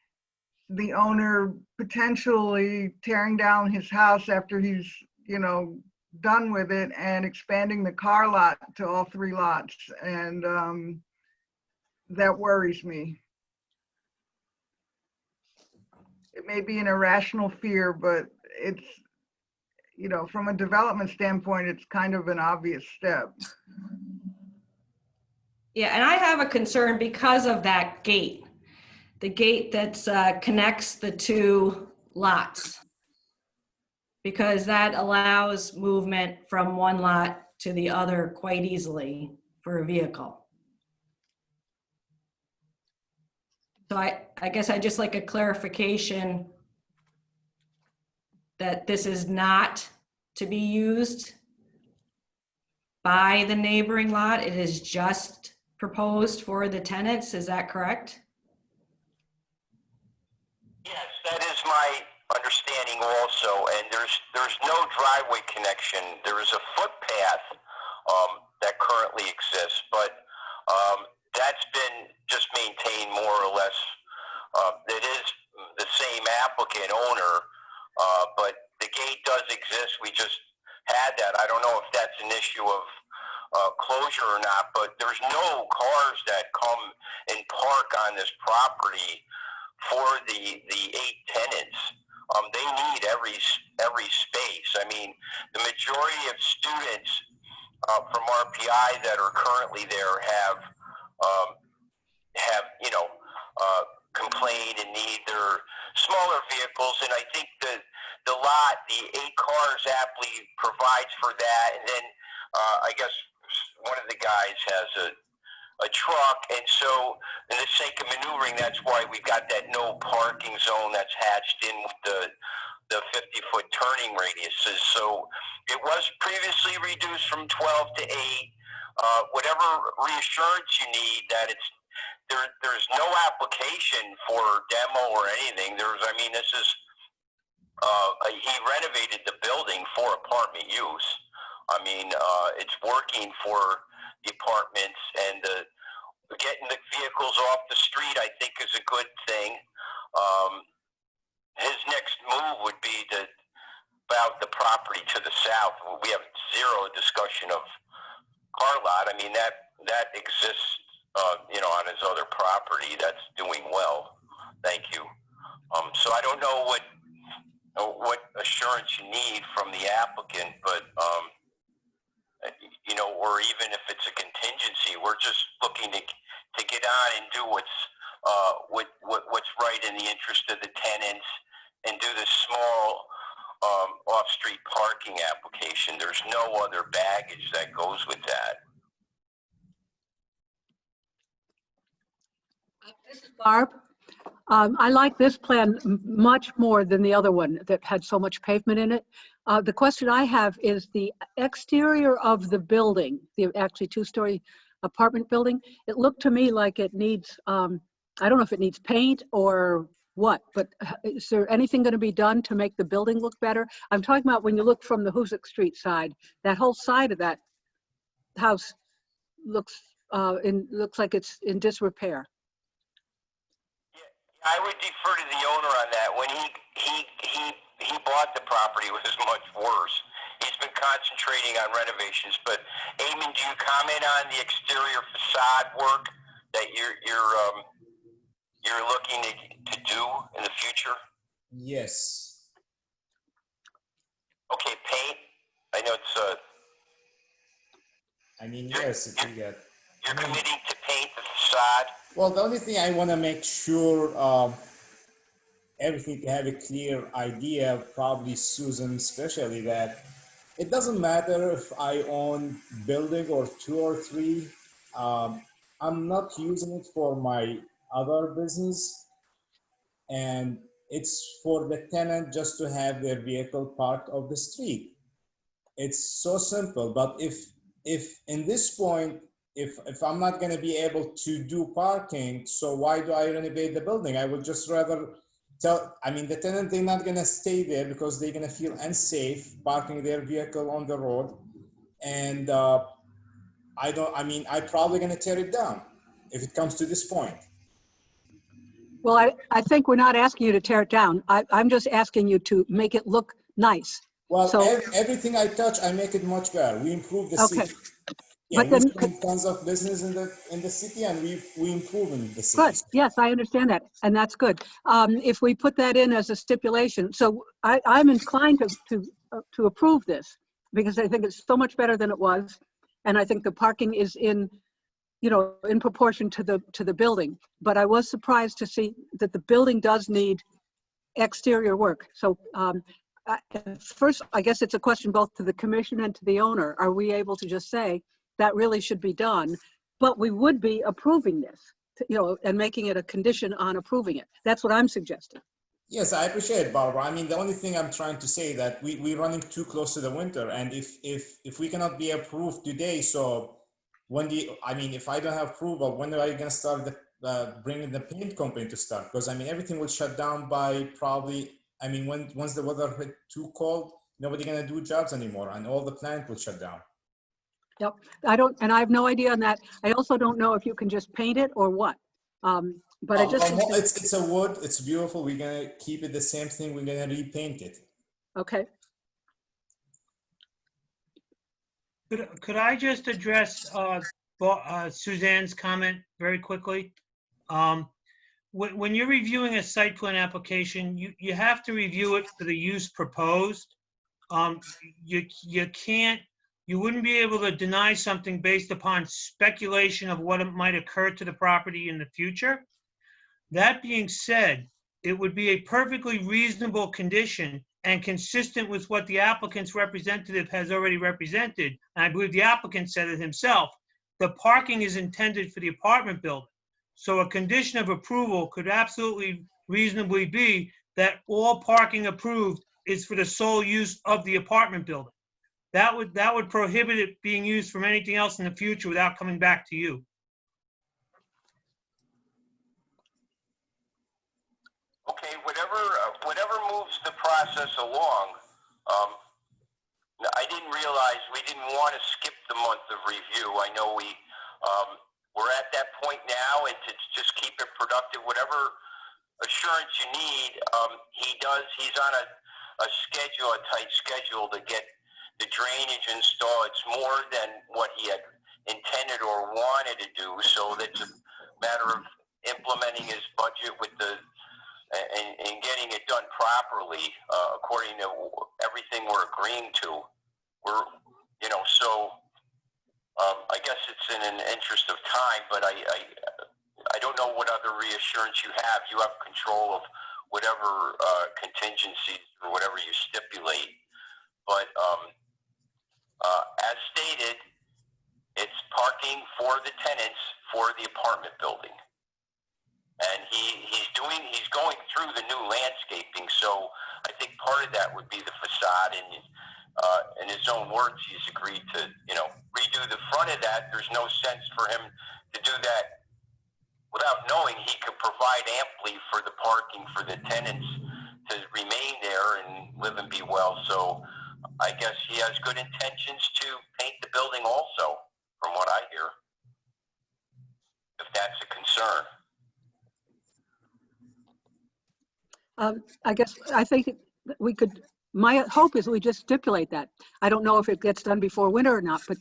the owner potentially tearing down his house after he's, done with it and expanding the car lot to all 3 lots. And that worries me. It may be an irrational fear, but you know, from a development standpoint, it's kind of an obvious step. Yeah, and I have a concern because of that gate. The gate that connects the two lots. Because that allows movement from one lot to the other quite easily for a vehicle. So I guess I'd just like a clarification that this is not to be used by the neighboring lot. It is just proposed for the tenants. Is that correct? Yes, that is my understanding also, and there's no driveway connection. There is a footpath that currently exists, but that's been just maintained more or less. It is the same applicant owner, but the gate does exist. We just had that. I don't know if that's an issue of closure or not, but there's no cars that come and park on this property for the 8 tenants. They need every space. I mean, the majority of students from RPI that are currently there have complained and need their smaller vehicles, and I think the 8 cars aptly provides for that. And then I guess one of the guys has a truck, and so in the sake of maneuvering, that's why we've got that no parking zone that's hatched in with the 50-foot turning radiuses. So it was previously reduced from 12 to 8. Whatever reassurance you need that there's no application for demo or anything. This is he renovated the building for apartment use. It's working for the apartments, and getting the vehicles off the street, I think, is a good thing. His next move would be about the property to the south. We have zero discussion of car lot. That exists, on his other property. That's doing well. Thank you. So I don't know what assurance you need from the applicant, but or even if it's a contingency, we're just looking to get on and do what's right in the interest of the tenants and do this small off-street parking application. There's no other baggage that goes with that. This is Barb. I like this plan much more than the other one that had so much pavement in it. The question I have is the exterior of the building, the actually 2-story apartment building. It looked to me like it needs, I don't know if it needs paint or what, but is there anything going to be done to make the building look better? I'm talking about when you look from the Hoosick Street side, that whole side of that house looks like it's in disrepair. I would defer to the owner on that. When he bought the property, it was much worse. He's been concentrating on renovations. But Eamon, do you comment on the exterior facade work that you're looking to do in the future? Yes. Okay, paint. I know it's yes, you're committing to paint the facade. Well, the only thing I want to make sure everything to have a clear idea, probably Susan especially, that it doesn't matter if I own building or 2 or 3. I'm not using it for my other business, and it's for the tenant just to have their vehicle parked off the street. It's so simple. But if in this point, if I'm not going to be able to do parking, so why do I renovate the building? I would just rather the tenant, they're not going to stay there because they're going to feel unsafe parking their vehicle on the road. And I'm probably going to tear it down if it comes to this point. Well, I think we're not asking you to tear it down. I'm just asking you to make it look nice. Well, so, everything I touch, I make it much better. We improve the okay. city. Yeah, But we do tons of business in the city, and we improve in the city. Good. Yes, I understand that, and that's good. If we put that in as a stipulation, so I'm inclined to to approve this because I think it's so much better than it was. And I think the parking is in proportion to the building. But I was surprised to see that the building does need exterior work. So first, I guess it's a question both to the commission and to the owner. Are we able to just say that really should be done? But we would be approving this, and making it a condition on approving it. That's what I'm suggesting. Yes, I appreciate it, Barbara. I mean, the only thing I'm trying to say that we're running too close to the winter, and if we cannot be approved today, so if I don't have approval, when are you gonna start bringing the paint company to start? Because I mean, everything will shut down by probably, once the weather hit too cold, nobody gonna do jobs anymore, and all the plant will shut down. Yep, I have no idea on that. I also don't know if you can just paint it or what. But I just think it's a wood. It's beautiful. We're gonna keep it the same thing. We're gonna repaint it. Okay. Could I just address Suzanne's comment very quickly? When you're reviewing a site plan application, you have to review it for the use proposed. You wouldn't be able to deny something based upon speculation of what might occur to the property in the future. That being said, it would be a perfectly reasonable condition and consistent with what the applicant's representative has already represented. And I believe the applicant said it himself. The parking is intended for the apartment building. So a condition of approval could absolutely reasonably be that all parking approved is for the sole use of the apartment building. That would prohibit it being used from anything else in the future without coming back to you. Okay, whatever moves the process along. I didn't realize we didn't want to skip the month of review. I know we're at that point now, and to just keep it productive, whatever assurance you need, he's on a schedule, a tight schedule to get the drainage installed. It's more than what he had intended or wanted to do, so that's a matter of implementing his budget with and getting it done properly according to everything we're agreeing to. I guess it's in an interest of time, but I don't know what other reassurance you have. You have control of whatever contingencies or whatever you stipulate. But as stated, it's parking for the tenants for the apartment building. And he's going through the new landscaping, so I think part of that would be the facade. And in his own words, he's agreed to redo the front of that. There's no sense for him to do that without knowing he could provide amply for the parking for the tenants to remain there and live and be well. So I guess he has good intentions to paint the building also, from what I hear, if that's a concern. I think we could, my hope is we just stipulate that. I don't know if it gets done before winter or not, but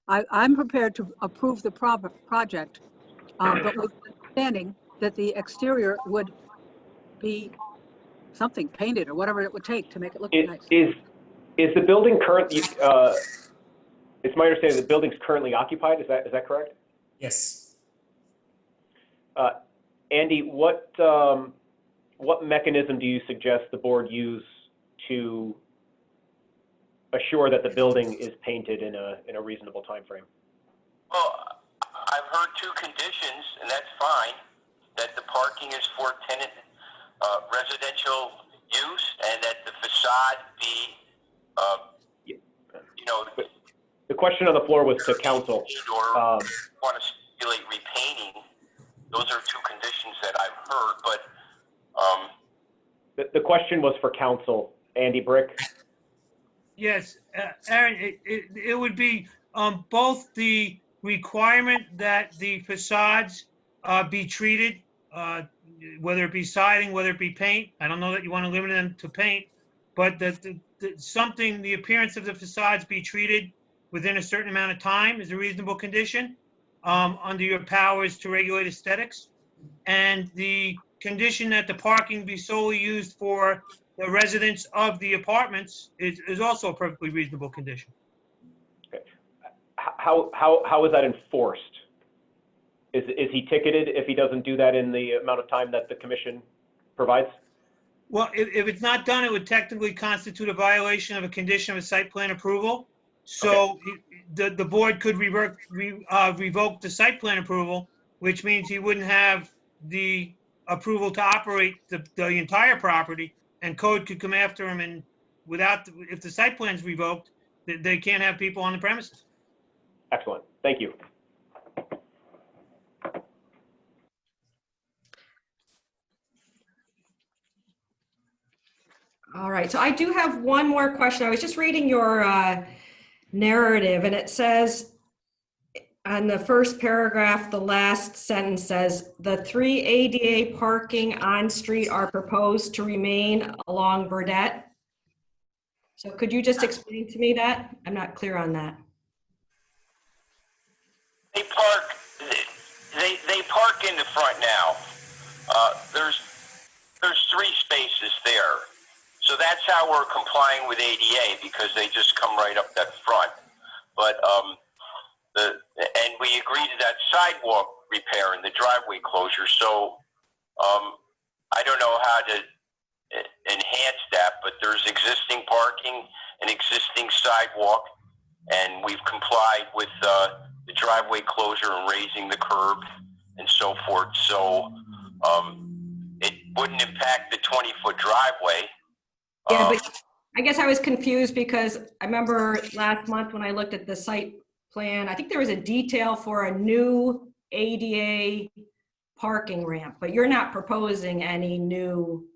I'm prepared to approve the project, but with the understanding that the exterior would be something painted or whatever it would take to make it look nice. Is the building currently, it's my understanding the building's currently occupied, is that correct? Yes. Andy, what mechanism do you suggest the board use to assure that the building is painted in a reasonable time frame? Well, I've heard two conditions, and that's fine, that the parking is for tenant residential use and that the facade be, The question on the floor was to council. Or want to stipulate repainting. Those are two conditions that I've heard, but the question was for council. Andy Brick. Yes, Aaron, it would be both the requirement that the facades be treated, whether it be siding, whether it be paint. I don't know that you want to limit them to paint, but the appearance of the facades be treated within a certain amount of time is a reasonable condition under your powers to regulate aesthetics. And the condition that the parking be solely used for the residents of the apartments is also a perfectly reasonable condition. How is that enforced? Is he ticketed if he doesn't do that in the amount of time that the commission provides? Well, if it's not done, it would technically constitute a violation of a condition of a site plan approval. So the board could revoke the site plan approval, which means he wouldn't have the approval to operate the entire property, and code could come after him, and if the site plan's revoked, they can't have people on the premises. Excellent, thank you. All right, so I do have one more question. I was just reading your narrative, and it says on the first paragraph, the last sentence says, the 3 ADA parking on street are proposed to remain along Burdette. So could you just explain to me that? I'm not clear on that. They park in the front now. There's 3 spaces there. So that's how we're complying with ADA, because they just come right up that front. But and we agreed to that sidewalk repair and the driveway closure. So I don't know how to enhance that, but there's existing parking and existing sidewalk, and we've complied with the driveway closure and raising the curb and so forth. So it wouldn't impact the 20-foot driveway. Yeah, but I guess I was confused because I remember last month when I looked at the site plan, I think there was a detail for a new ADA parking ramp, but you're not proposing any new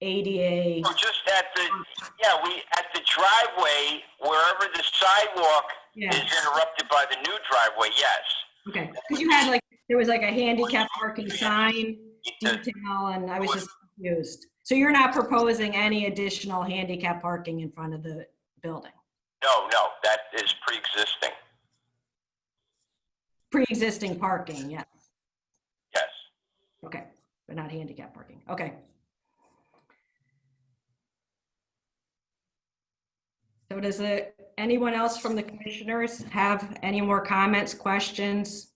ADA. So just at the driveway, wherever the sidewalk is interrupted by the new driveway, yes. Okay, because you had there was a handicap parking sign detail, and I was just confused. So you're not proposing any additional handicap parking in front of the building? No, that is pre-existing. Pre-existing parking, yes. Yes. Okay, but not handicap parking. Okay. So does anyone else from the commissioners have any more comments, questions?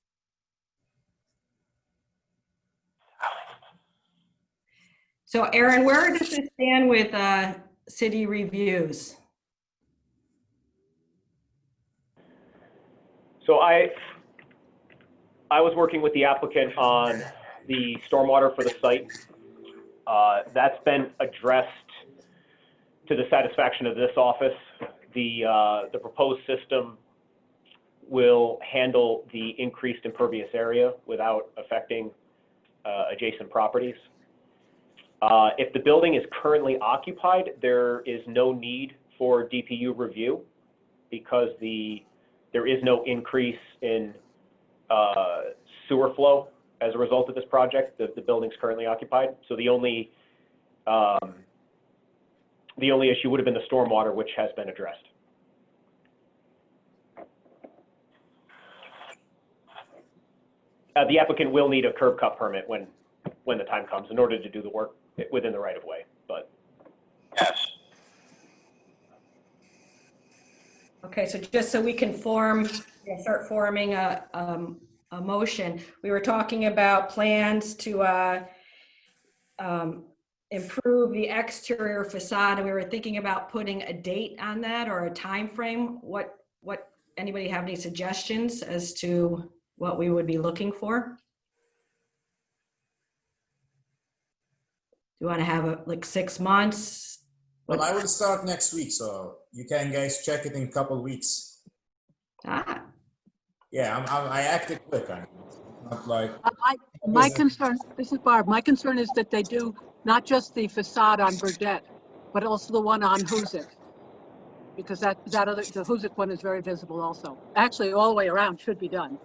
So Aaron, where does this stand with city reviews? So I was working with the applicant on the stormwater for the site. That's been addressed to the satisfaction of this office. The proposed system will handle the increased impervious area without affecting adjacent properties. If the building is currently occupied, there is no need for DPU review because there is no increase in sewer flow as a result of this project. The building's currently occupied. So the only issue would have been the stormwater, which has been addressed. The applicant will need a curb cut permit when the time comes in order to do the work within the right of way, but. Yes. Okay, so just so we can start forming a motion, we were talking about plans to improve the exterior facade, and we were thinking about putting a date on that or a time frame. What anybody have any suggestions as to what we would be looking for? Do you want to have 6 months? Well, I will start next week, so you can guys check it in a couple weeks. Ah. Yeah, I acted quick. I'm not like. My concern, this is Barb, my concern is that they do not just the facade on Burdette, but also the one on Hoosick. Because the Hoosick one is very visible also. Actually, all the way around should be done.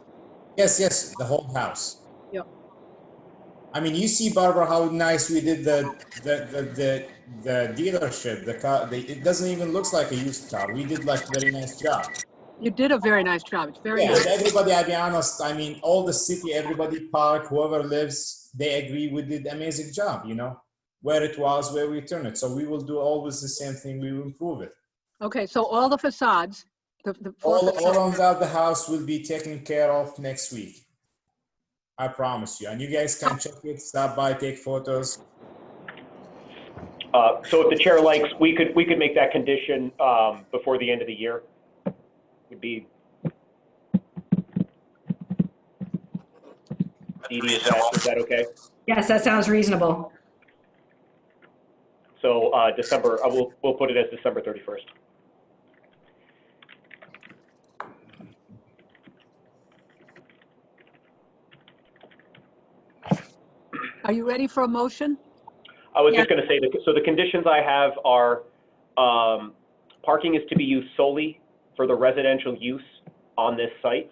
Yes, the whole house. Yep. I mean, you see, Barbara, how nice we did the dealership. The car, it doesn't even look like a used car. We did very nice job. You did a very nice job. It's very nice. Everybody, I'll be honest, I mean, all the city, everybody park, whoever lives, they agree we did amazing job, where it was, where we turn it. So we will do always the same thing. We will improve it. Okay, so all the facades, the four All facades. around the house will be taken care of next week. I promise you. And you guys can check it, stop by, take photos. So if the chair likes, we could make that condition before the end of the year. Would be. Dee Dee, is that okay? Yes, that sounds reasonable. So December, we'll put it as December 31st. Are you ready for a motion? I was just going to say, so the conditions I have are parking is to be used solely for the residential use on this site.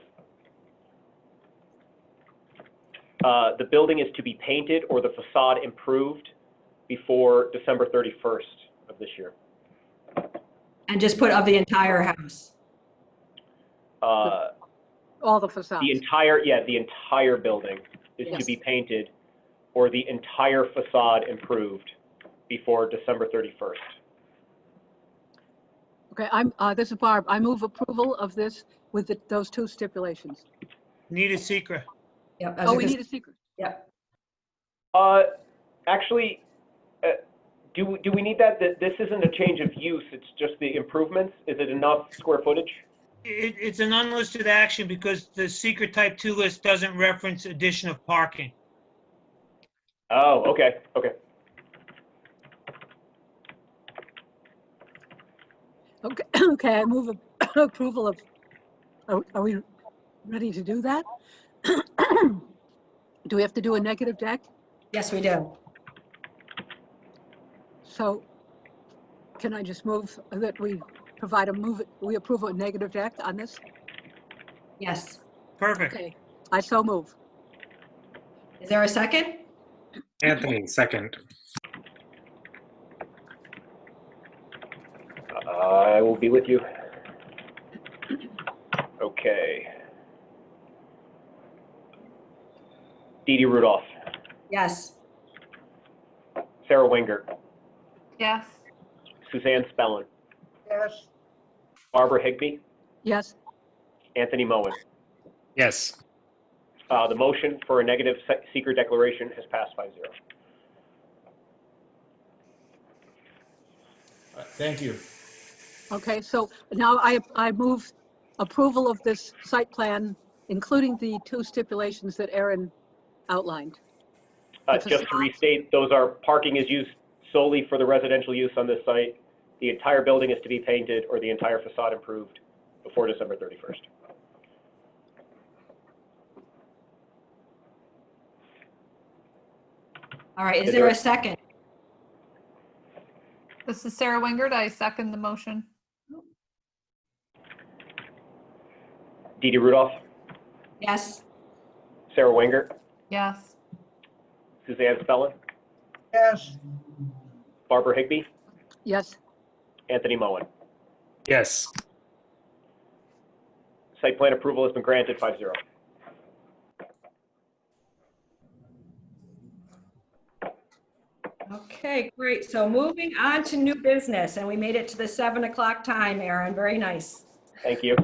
The building is to be painted or the facade improved before December 31st of this year. And just put of the entire house. All the facades. The entire building is to be painted or the entire facade improved before December 31st. Okay, this is Barb. I move approval of this with those two stipulations. Need a secret. Yep. Oh, we need a secret. Yep. Actually, do we need that? This isn't a change of use, it's just the improvements. Is it enough square footage? It's an unlisted action because the secret type 2 list doesn't reference addition of parking. Oh, okay. Okay, I move approval of, are we ready to do that? Do we have to do a negative deck? Yes, we do. So can I just move that we we approve a negative deck on this? Yes. Perfect. Okay, I so move. Is there a second? Anthony, second. I will be with you. Okay. Dee Dee Rudolph, Yes. Sarah Wenger, Yes. Suzanne Spellin, Yes. Barbara Higbee, Yes, Anthony Moen. Yes. The motion for a negative secret declaration has passed 5-0. Thank you. okay, so now I move approval of this site plan, including the two stipulations that Aaron outlined. Just to restate, those are parking is used solely for the residential use on this site. The entire building is to be painted or the entire facade improved before December 31st. All right, is there a second? This is Sarah Wingert. I second the motion. Dee Dee Rudolph, Yes. Sarah Wenger, Yes. Suzanne Spellin, Yes. Barbara Higbee, Yes, Anthony Moen. Yes. Site plan approval has been granted 5-0. Okay, great. So moving on to new business, and we made it to the 7 o'clock time, Aaron. Very nice. Thank you.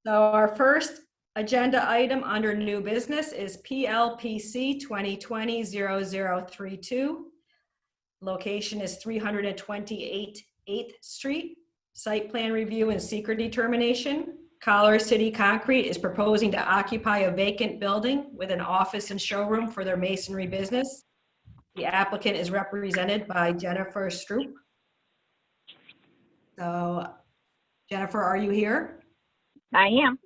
So our first agenda item under new business is PLPC 2020-0032. Location is 328 8th Street. Site plan review and secret determination. Collar City Concrete is proposing to occupy a vacant building with an office and showroom for their masonry business. The applicant is represented by Jennifer Stroop. So, Jennifer, are you here? I am.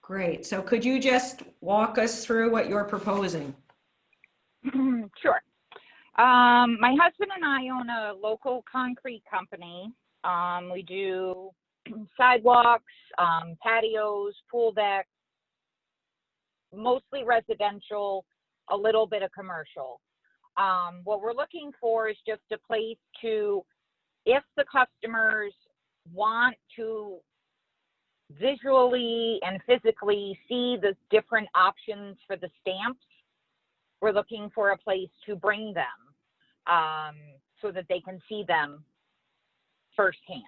Great. So could you just walk us through what you're proposing? Sure. My husband and I own a local concrete company. We do sidewalks, patios, pool decks, mostly residential, a little bit of commercial. What we're looking for is just a place to, if the customers want to visually and physically see the different options for the stamps, we're looking for a place to bring them so that they can see them firsthand.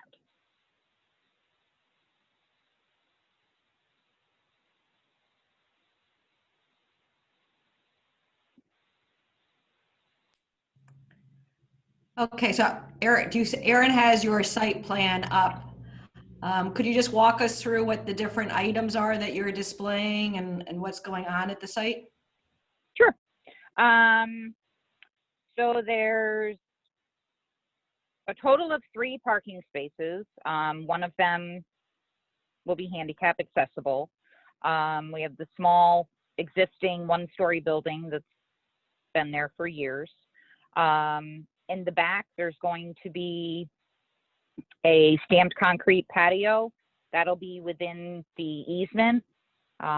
Okay, so Aaron has your site plan up. Could you just walk us through what the different items are that you're displaying and what's going on at the site? Sure. So there's a total of 3 parking spaces. One of them will be handicap accessible. We have the small existing 1-story building that's been there for years. In the back, there's going to be a stamped concrete patio that'll be within the easement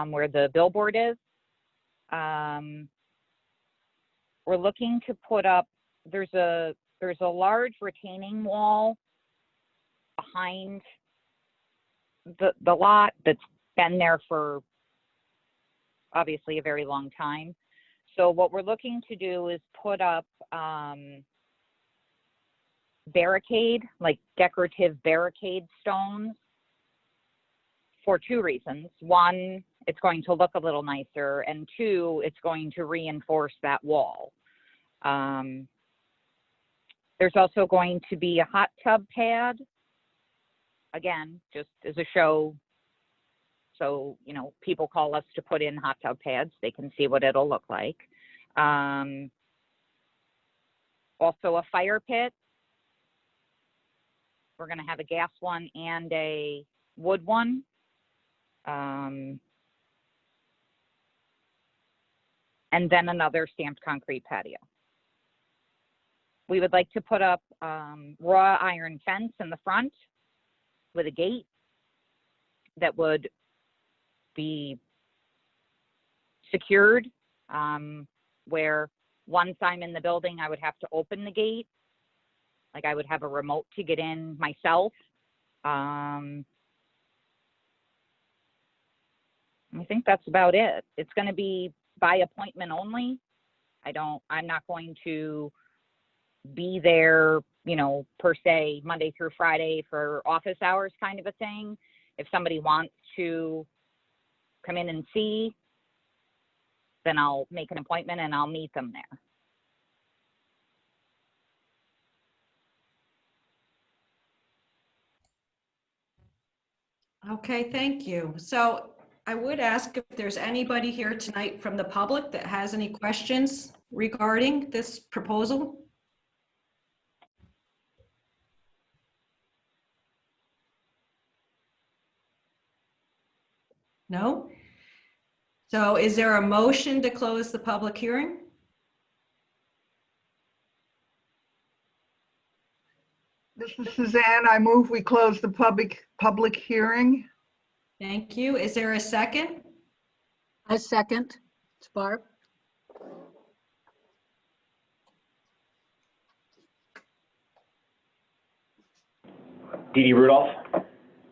where the billboard is. We're looking to put up, there's a large retaining wall behind the lot that's been there for obviously a very long time. So what we're looking to do is put up barricade, like decorative barricade stones, for 2 reasons. One, it's going to look a little nicer, and 2, it's going to reinforce that wall. There's also going to be a hot tub pad, again, just as a show. So, you know, people call us to put in hot tub pads. They can see what it'll look like. Also a fire pit. We're going to have a gas one and a wood one. And then another stamped concrete patio. We would like to put up raw iron fence in the front with a gate that would be secured, where once I'm in the building, I would have to open the gate. Like I would have a remote to get in myself. I think that's about it. It's going to be by appointment only. I'm not going to be there, you know, per se, Monday through Friday for office hours kind of a thing. If somebody wants to come in and see, then I'll make an appointment and I'll meet them there. Okay, thank you. So I would ask if there's anybody here tonight from the public that has any questions regarding this proposal. No? So is there a motion to close the public hearing? This is Suzanne. I move we close the public hearing. Thank you. Is there a second? I second. It's Barb. Dee Dee Rudolph,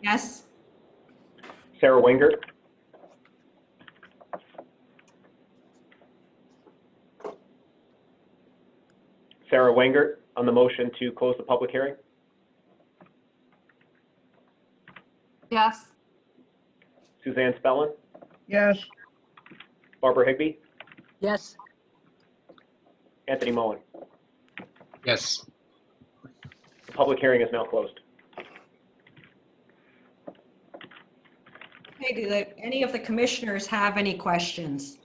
Yes? Sarah Wingert, Sarah Wingert on the motion to close the public hearing. Yes. Suzanne Spellin, Yes. Barbara Higbee, Yes. Anthony Moen. Yes. The public hearing is now closed. Okay, do any of the commissioners have any questions?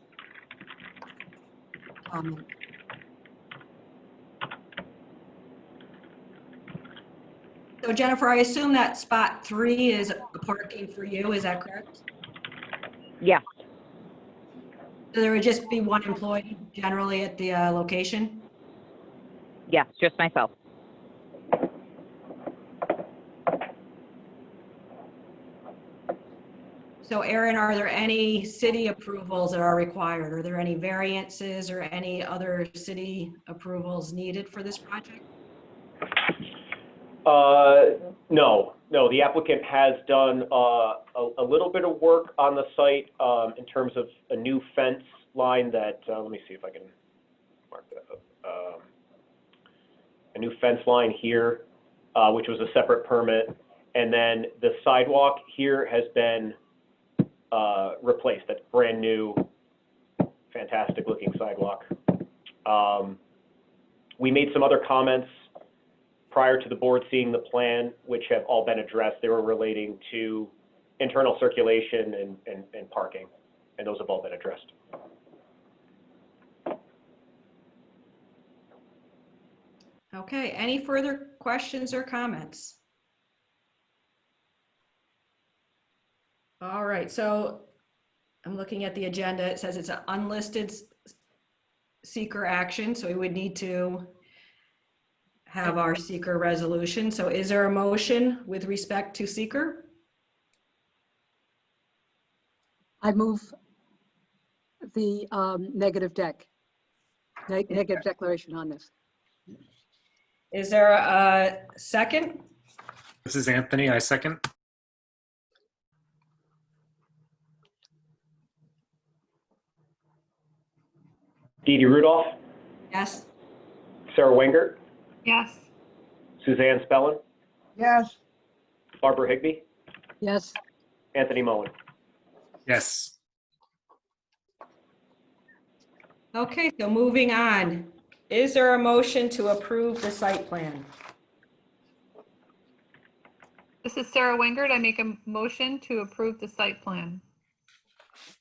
So Jennifer, I assume that spot 3 is parking for you, is that correct? Yeah. So there would just be one employee generally at the location? Yes, just myself. So Aaron, are there any city approvals that are required? Are there any variances or any other city approvals needed for this project? No, No, the applicant has done a little bit of work on the site in terms of a new fence line that, let me see if I can mark that up. A new fence line here, which was a separate permit. And then the sidewalk here has been replaced. That's brand new, fantastic looking sidewalk. We made some other comments prior to the board seeing the plan, which have all been addressed. They were relating to internal circulation and parking, and those have all been addressed. Okay, any further questions or comments? All right, so I'm looking at the agenda. It says it's an unlisted seeker action, so we would need to have our seeker resolution. So is there a motion with respect to seeker? I move the negative declaration on this. Is there a second? This is Anthony, I second. Dee Dee Rudolph, Yes. Sarah Wenger, Yes. Suzanne Spellin, Yes, Barbara Higbee, Yes, Anthony Moen. Yes. Okay, so moving on. Is there a motion to approve the site plan? This is Sarah Wingert. I make a motion to approve the site plan.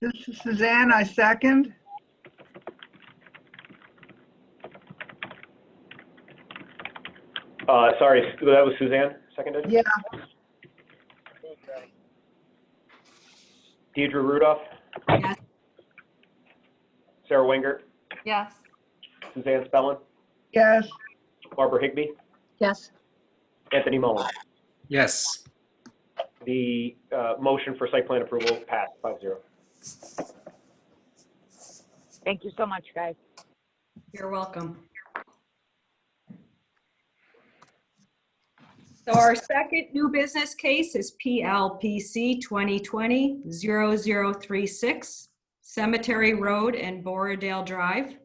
this is Suzanne, I second. Sorry, that was Suzanne, seconded? Yeah, Deidre Rudolph, Yes. Sarah Wenger, Yes. Suzanne Spellin, yes, Barbara Higbee, yes, Anthony Moen. Yes. The motion for site plan approval passed 5-0. Thank you so much, guys. You're welcome. So our second new business case is PLPC 2020-0036, Cemetery Road and Borrowdale Drive.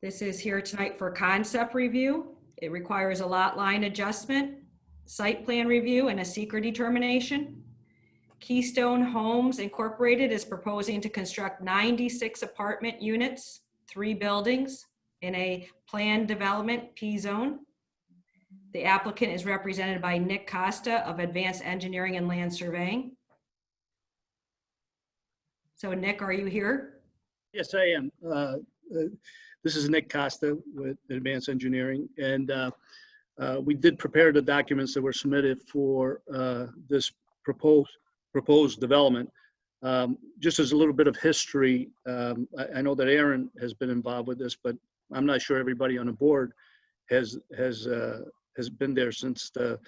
This is here tonight for concept review. It requires a lot line adjustment, site plan review, and a seeker determination. Keystone Homes Incorporated is proposing to construct 96 apartment units, 3 buildings in a planned development P zone. The applicant is represented by Nick Costa of Advanced Engineering and Land Surveying. So Nick, are you here? Yes, I am. This is Nick Costa with Advanced Engineering, and we did prepare the documents that were submitted for this proposed development. Just as a little bit of history, I know that Aaron has been involved with this, but I'm not sure everybody on the board has been there since the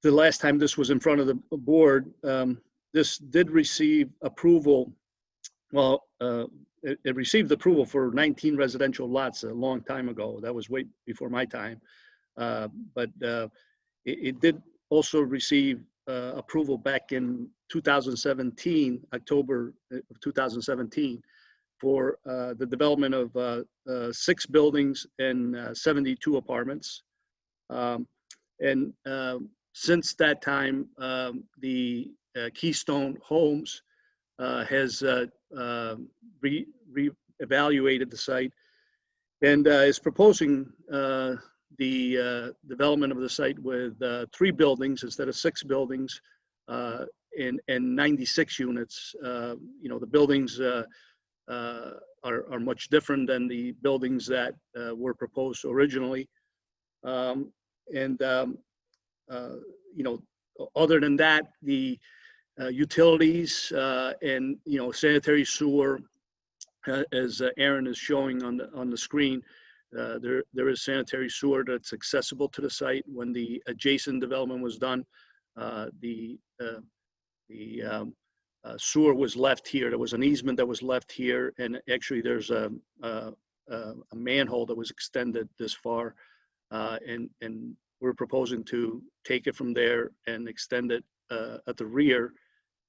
last time this was in front of the board. This did receive approval. Well, it received approval for 19 residential lots a long time ago. That was way before my time. But it did also receive approval back in 2017, October of 2017, for the development of 6 buildings and 72 apartments. And since that time, the Keystone Homes has re-evaluated the site and is proposing the development of the site with 3 buildings instead of 6 buildings and 96 units. You know, the buildings are much different than the buildings that were proposed originally. You know, other than that, the utilities and, you know, sanitary sewer, as Aaron is showing on the screen, there is sanitary sewer that's accessible to the site. When the adjacent development was done, the sewer was left here. There was an easement that was left here, and actually there's a manhole that was extended this far, and we're proposing to take it from there and extend it at the rear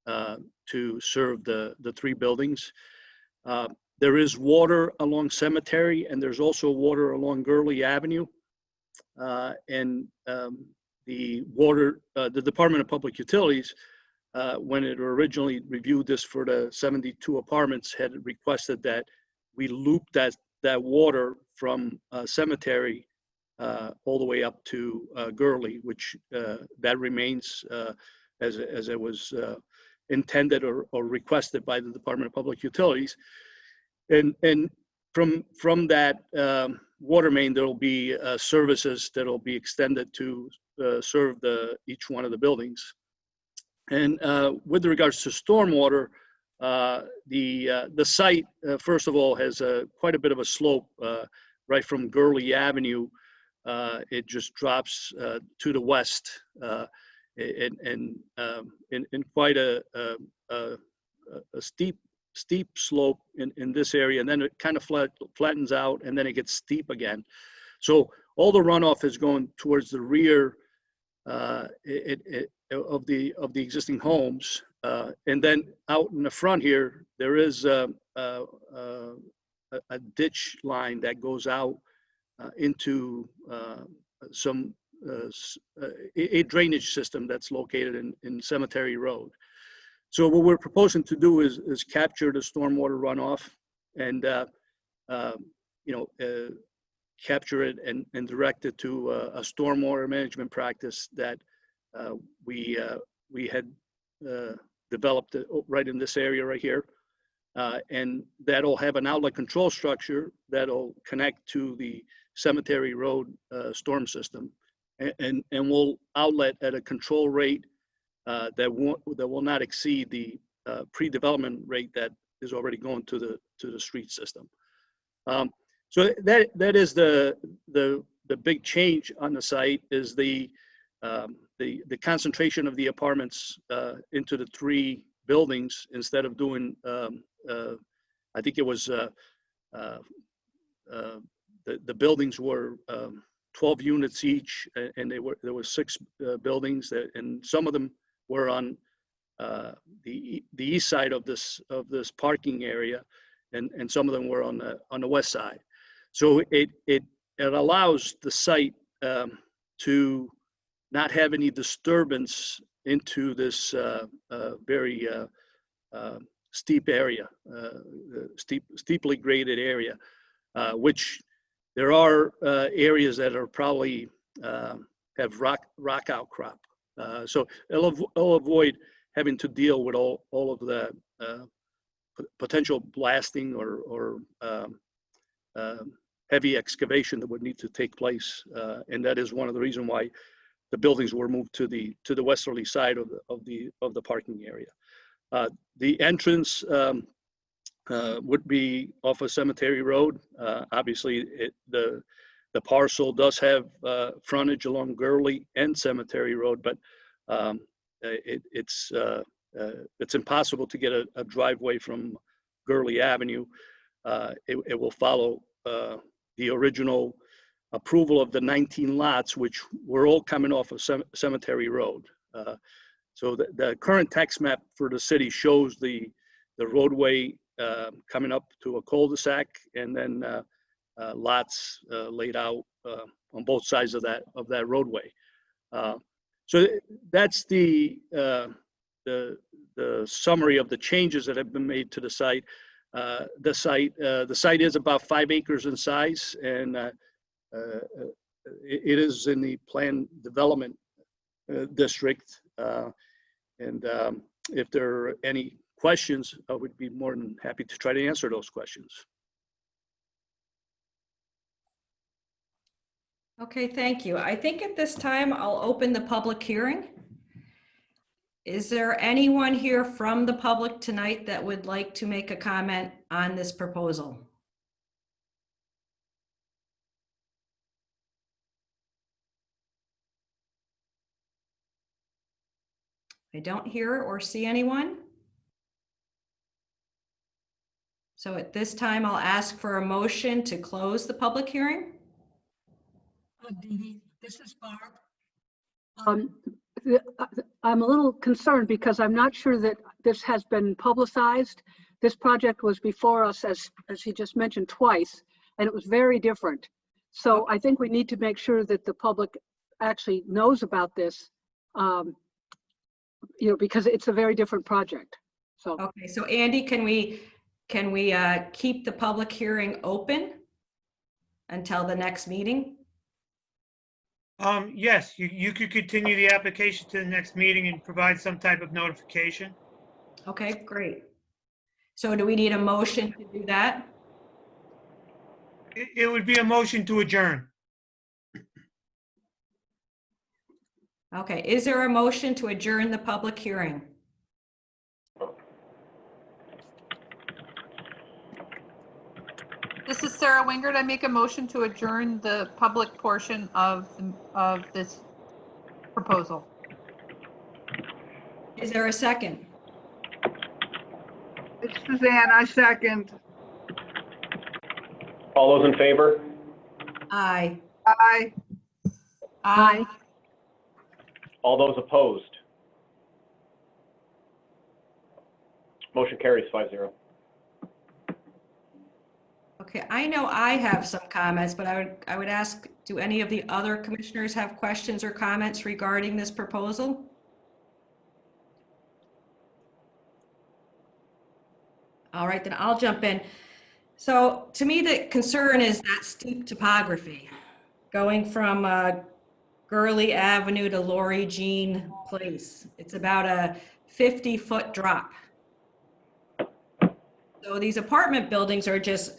to serve the three buildings. There is water along Cemetery, and there's also water along Gurley Avenue. The Department of Public Utilities, when it originally reviewed this for the 72 apartments, had requested that we loop that water from Cemetery all the way up to Gurley, which that remains as it was intended or requested by the Department of Public Utilities. And from that water main, there will be services that will be extended to serve each one of the buildings. And with regards to stormwater, the site, first of all, has quite a bit of a slope right from Gurley Avenue. It just drops to the west in quite a steep slope in this area, and then it kind of flattens out, and then it gets steep again. So all the runoff is going towards the rear of the existing homes, and then out in the front here there is a ditch line that goes out into a drainage system that's located in Cemetery Road. So what we're proposing to do is capture the stormwater runoff and capture it and direct it to a stormwater management practice that we had developed right in this area right here, and that'll have an outlet control structure that'll connect to the Cemetery Road storm system, and will outlet at a control rate that will not exceed the pre-development rate that is already going to the street system. So that is the big change on the site, is the concentration of the apartments into the three buildings, instead of doing I think it was the buildings were 12 units each, and there were 6 buildings and some of them were on the east side of this parking area, and some of them were on the west side. So it allows the site to not have any disturbance into this very steep area, steeply graded area, which there are areas that are probably have rock outcrop. So it'll avoid having to deal with all of the potential blasting or heavy excavation that would need to take place, and that is one of the reasons why the buildings were moved to the westerly side of the parking area. The entrance would be off of Cemetery Road. Obviously, the parcel does have frontage along Gurley and Cemetery Road, but it's impossible to get a driveway from Gurley Avenue. It will follow the original approval of the 19 lots, which were all coming off of Cemetery Road. So the current tax map for the city shows the roadway coming up to a cul-de-sac, and then lots laid out on both sides of that roadway. So that's the summary of the changes that have been made to the site. The site is about 5 acres in size, and it is in the planned development district. And if there are any questions, I would be more than happy to try to answer those questions. Okay, thank you. I think at this time I'll open the public hearing. Is there anyone here from the public tonight that would like to make a comment on this proposal? I don't hear or see anyone. So at this time, I'll ask for a motion to close the public hearing. Dee Dee, This is Barb. I'm a little concerned because I'm not sure that this has been publicized. This project was before us, as he just mentioned, twice, and it was very different. So I think we need to make sure that the public actually knows about this, because it's a very different project. So. Okay, so Andy, can we keep the public hearing open until the next meeting? Yes, you could continue the application to the next meeting and provide some type of notification. Okay, great. So do we need a motion to do that? It would be a motion to adjourn. Okay, is there a motion to adjourn the public hearing? This is Sarah Wingert. I make a motion to adjourn the public portion of this proposal. Is there a second? It's Suzanne, I second. All those in favor? Aye. Aye. Aye. All those opposed? Motion carries 5-0. Okay, I know I have some comments, but I would ask, do any of the other commissioners have questions or comments regarding this proposal? All right, then I'll jump in. So to me, the concern is that steep topography going from Gurley Avenue to Lori Jean Place. It's about a 50-foot drop. So these apartment buildings are just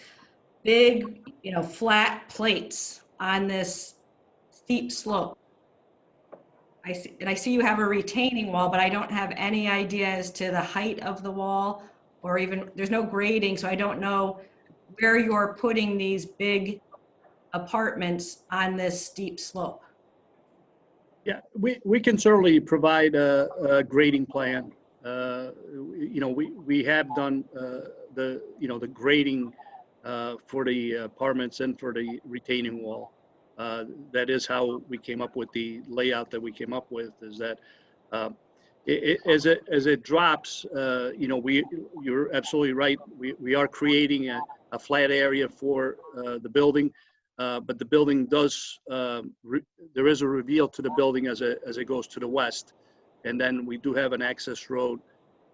big, flat plates on this steep slope. I see you have a retaining wall, but I don't have any idea as to the height of the wall, or even, there's no grading, so I don't know where you're putting these big apartments on this steep slope. Yeah, we can certainly provide a grading plan. We have done the grading for the apartments and for the retaining wall. That is how we came up with the layout that we came up with, is that as it drops, you're absolutely right. We are creating a flat area for the building, but the building does, there is a reveal to the building as it goes to the west. And then we do have an access road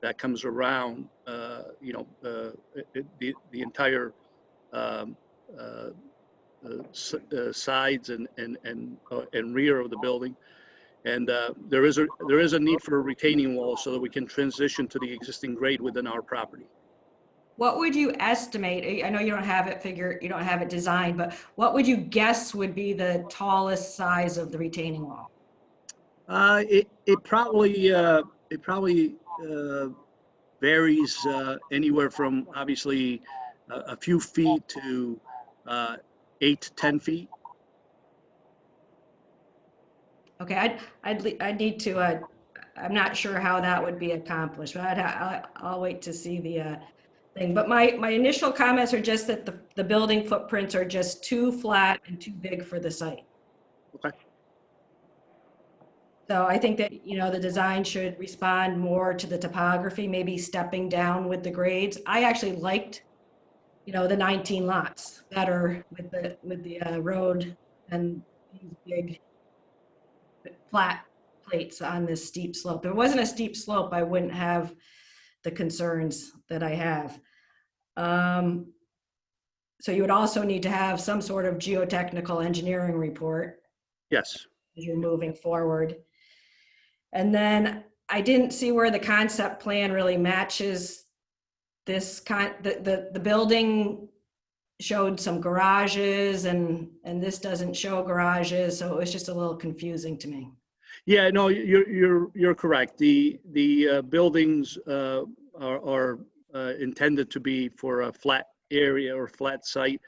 that comes around, the entire sides and rear of the building. And there is a need for a retaining wall so that we can transition to the existing grade within our property. What would you estimate? I know you don't have it designed, but what would you guess would be the tallest size of the retaining wall? It probably varies anywhere from obviously a few feet to 8 to 10 feet. Okay, I'd need to. I'm not sure how that would be accomplished, but I'll wait to see the thing. But my initial comments are just that the building footprints are just too flat and too big for the site. Okay. So I think that, the design should respond more to the topography, maybe stepping down with the grades. I actually liked, the 19 lots better with the road and these big flat plates on this steep slope. If it wasn't a steep slope, I wouldn't have the concerns that I have. So you would also need to have some sort of geotechnical engineering report. Yes. As you're moving forward. And then I didn't see where the concept plan really matches this the building showed some garages and this doesn't show garages, so it was just a little confusing to me. Yeah, no, you're correct. The buildings are intended to be for a flat area or flat site.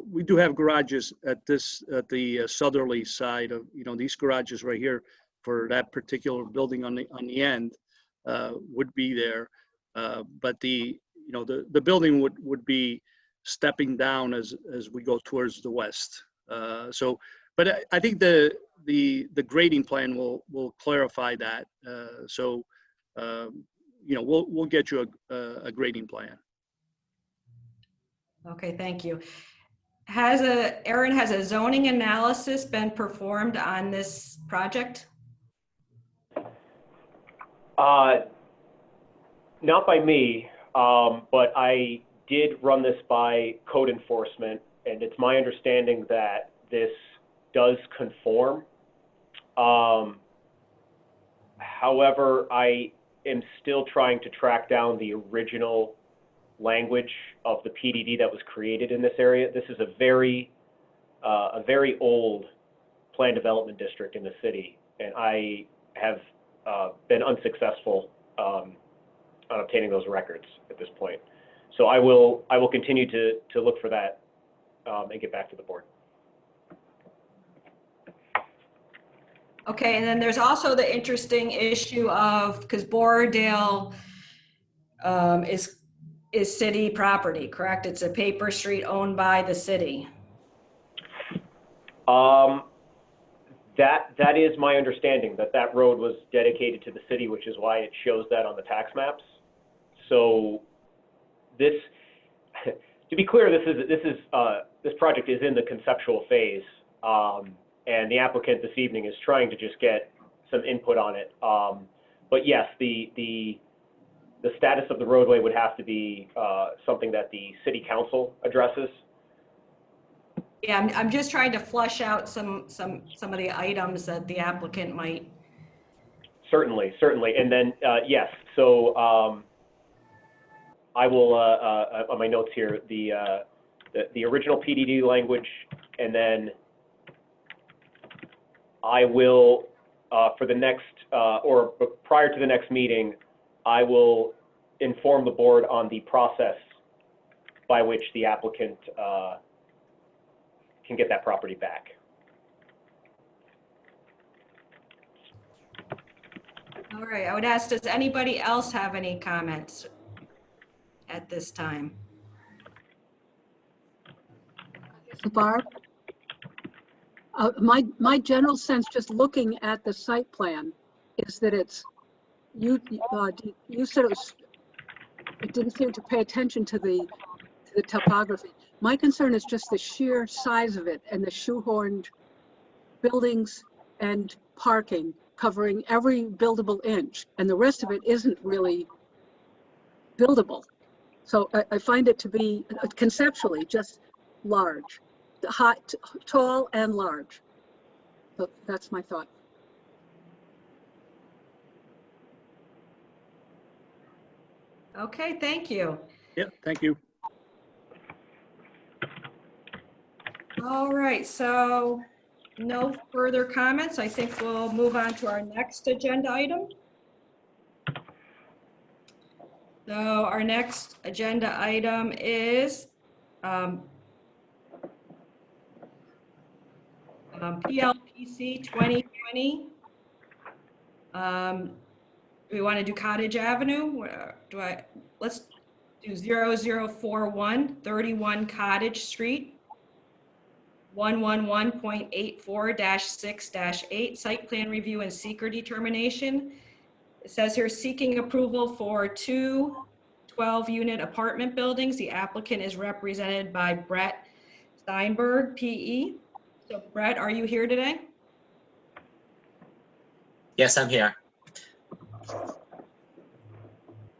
We do have garages at the southerly side of these garages right here for that particular building on the end would be there, but the building would be stepping down as we go towards the west. But I think the grading plan will clarify that. So, we'll get you a grading plan. Okay, thank you. Aaron, has a zoning analysis been performed on this project? Not by me, but I did run this by code enforcement, and it's my understanding that this does conform. However, I am still trying to track down the original language of the PDD that was created in this area. This is a very old plan development district in the city, and I have been unsuccessful on obtaining those records at this point. So I will continue to look for that and get back to the board. Okay, and then there's also the interesting issue of, because Borerdale is city property, correct? It's a paper street owned by the city. That is my understanding, that road was dedicated to the city, which is why it shows that on the tax maps. So this, to be clear, this project is in the conceptual phase, and the applicant this evening is trying to just get some input on it. But yes, the status of the roadway would have to be something that the city council addresses. Yeah, I'm just trying to flush out some of the items that the applicant might. Certainly. And then, yes, so I will, on my notes here, the original PDD language, and then I will, for the next, or prior to the next meeting, I will inform the board on the process by which the applicant can get that property back. All right, I would ask, does anybody else have any comments at this time? So Barb, my general sense, just looking at the site plan, is that you said it didn't seem to pay attention to the topography. My concern is just the sheer size of it and the shoehorned buildings and parking covering every buildable inch, and the rest of it isn't really buildable. So I find it to be conceptually just large, tall and large. So that's my thought. Okay, thank you. Yeah, thank you. All right, so no further comments. I think we'll move on to our next agenda item. So our next agenda item is PLPC 2020. We want to do Cottage Avenue. Let's do 0041 31 Cottage Street. 111.84-6-8 site plan review and seeker determination. It says here seeking approval for 2 12-unit apartment buildings. The applicant is represented by Brett Steinberg, PE. So Brett, are you here today? Yes, I'm here.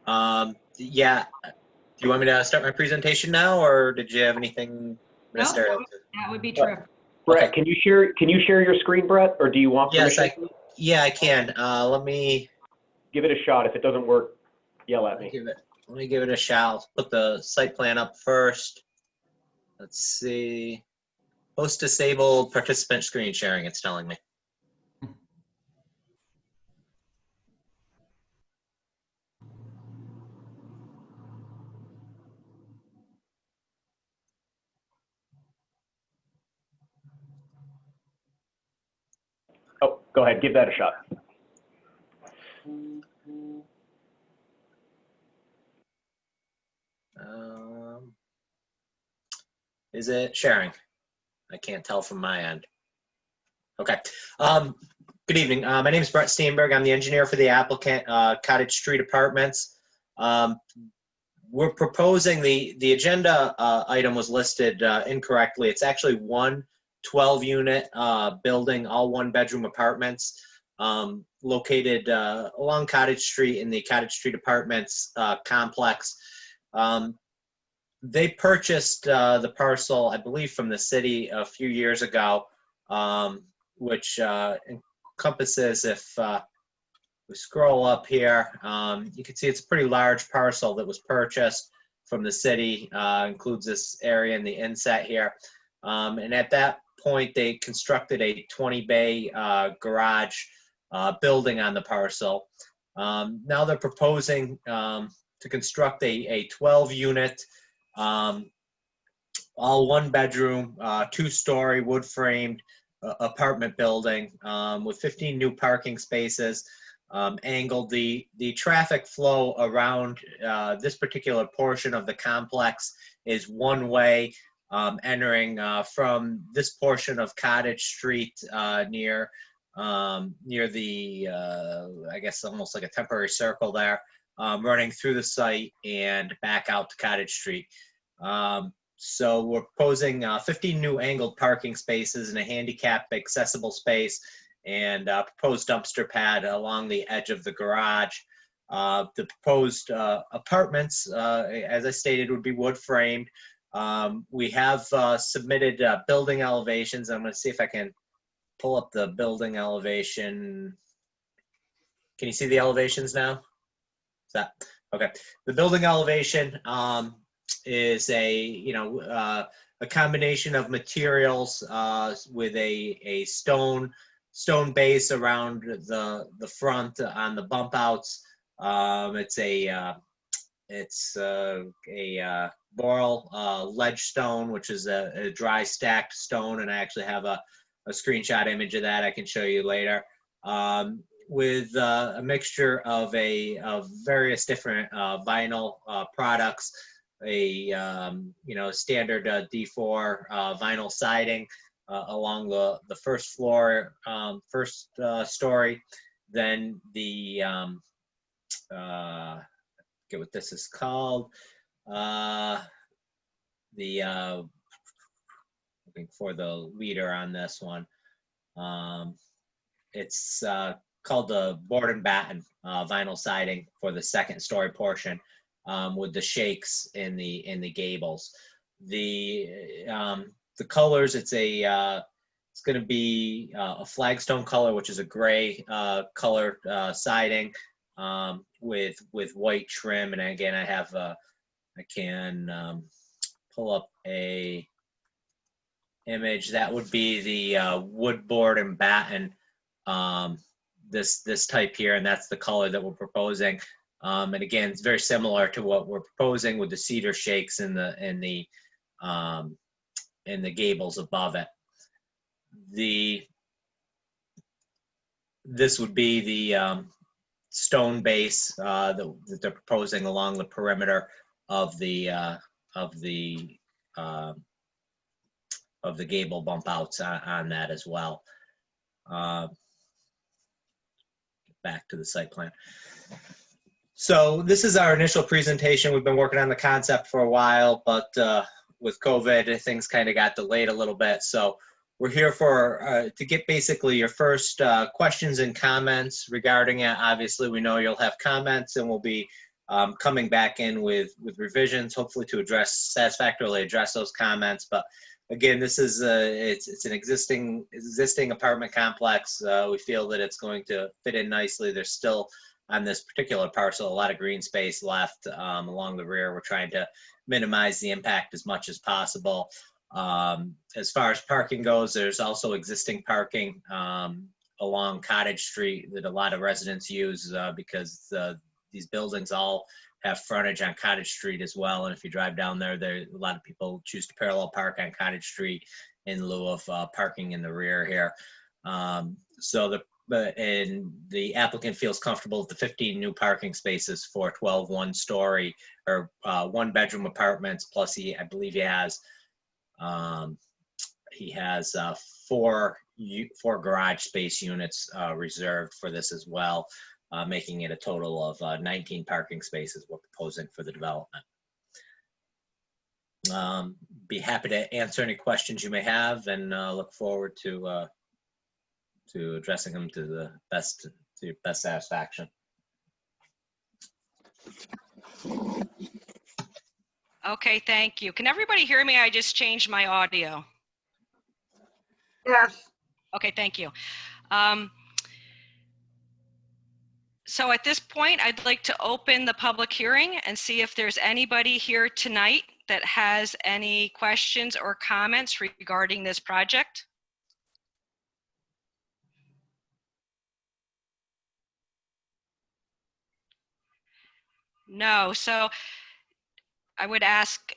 Yeah. Do you want me to start my presentation now, or did you have anything? No, that would be terrific. Brett, Okay. can you share your screen, Brett, or do you want permission? Yes, I can. Let me give it a shot. If it doesn't work, yell at me. Let me give it a shot. I'll put the site plan up first. Let's see. Host disabled participant screen sharing, it's telling me. Oh, go ahead, give that a shot. Is it sharing? I can't tell from my end. Okay. Good evening. My name is Brett Steenberg. I'm the engineer for the applicant, Cottage Street Apartments. We're proposing the agenda item was listed incorrectly. It's actually one 12-unit building, all one-bedroom apartments located along Cottage Street in the Cottage Street Apartments complex. They purchased the parcel, I believe, from the city a few years ago, which encompasses, if we scroll up here, you can see it's a pretty large parcel that was purchased from the city, includes this area in the inset here. And at that point, they constructed a 20-bay garage building on the parcel. Now they're proposing to construct a 12-unit, all one-bedroom, two-story wood-framed apartment building with 15 new parking spaces. Angled. The traffic flow around this particular portion of the complex is one way, entering from this portion of Cottage Street near the I guess almost like a temporary circle there, running through the site and back out to Cottage Street. So we're proposing 15 new angled parking spaces and a handicap accessible space, and proposed dumpster pad along the edge of the garage. The proposed apartments, as I stated, would be wood framed. We have submitted building elevations. I'm going to see if I can pull up the building elevation. Can you see the elevations now? Is that okay? The building elevation is a combination of materials with a stone base around the front on the bump outs. It's a boral ledge stone, which is a dry stacked stone, and I actually have a screenshot image of that I can show you later. With a mixture of various different vinyl products, a standard D4 vinyl siding along the first floor, first story. Then the get what this is called. Looking for the leader on this one. It's called the board and batten vinyl siding for the second story portion, with the shakes in the gables. The colors, it's going to be a flagstone color, which is a gray color siding with white trim. And again, I can pull up a image that would be the wood board and batten, this type here, and that's the color that we're proposing. And again, it's very similar to what we're proposing with the cedar shakes in the gables above it. This would be the stone base that they're proposing along the perimeter of the gable bump outs on that as well. Back to the site plan. So this is our initial presentation. We've been working on the concept for a while, but with COVID, things kind of got delayed a little bit. So we're here to get basically your first questions and comments regarding it. Obviously, we know you'll have comments, and we'll be coming back in with revisions, hopefully to satisfactorily address those comments. But again, this is it's an existing apartment complex. We feel that it's going to fit in nicely. There's still, on this particular parcel, a lot of green space left along the rear. We're trying to minimize the impact as much as possible. As far as parking goes, there's also existing parking along Cottage Street that a lot of residents use because these buildings all have frontage on Cottage Street as well. And if you drive down there, a lot of people choose to parallel park on Cottage Street in lieu of parking in the rear here. And the applicant feels comfortable with the 15 new parking spaces for 12 one-story or one-bedroom apartments. Plus, I believe he has 4 4 garage space units reserved for this as well, making it a total of 19 parking spaces we're proposing for the development. Be happy to answer any questions you may have, and look forward to addressing them to your best satisfaction. Okay, thank you. Can everybody hear me? I just changed my audio. Yes. Okay, thank you. So at this point, I'd like to open the public hearing and see if there's anybody here tonight that has any questions or comments regarding this project. No, so I would ask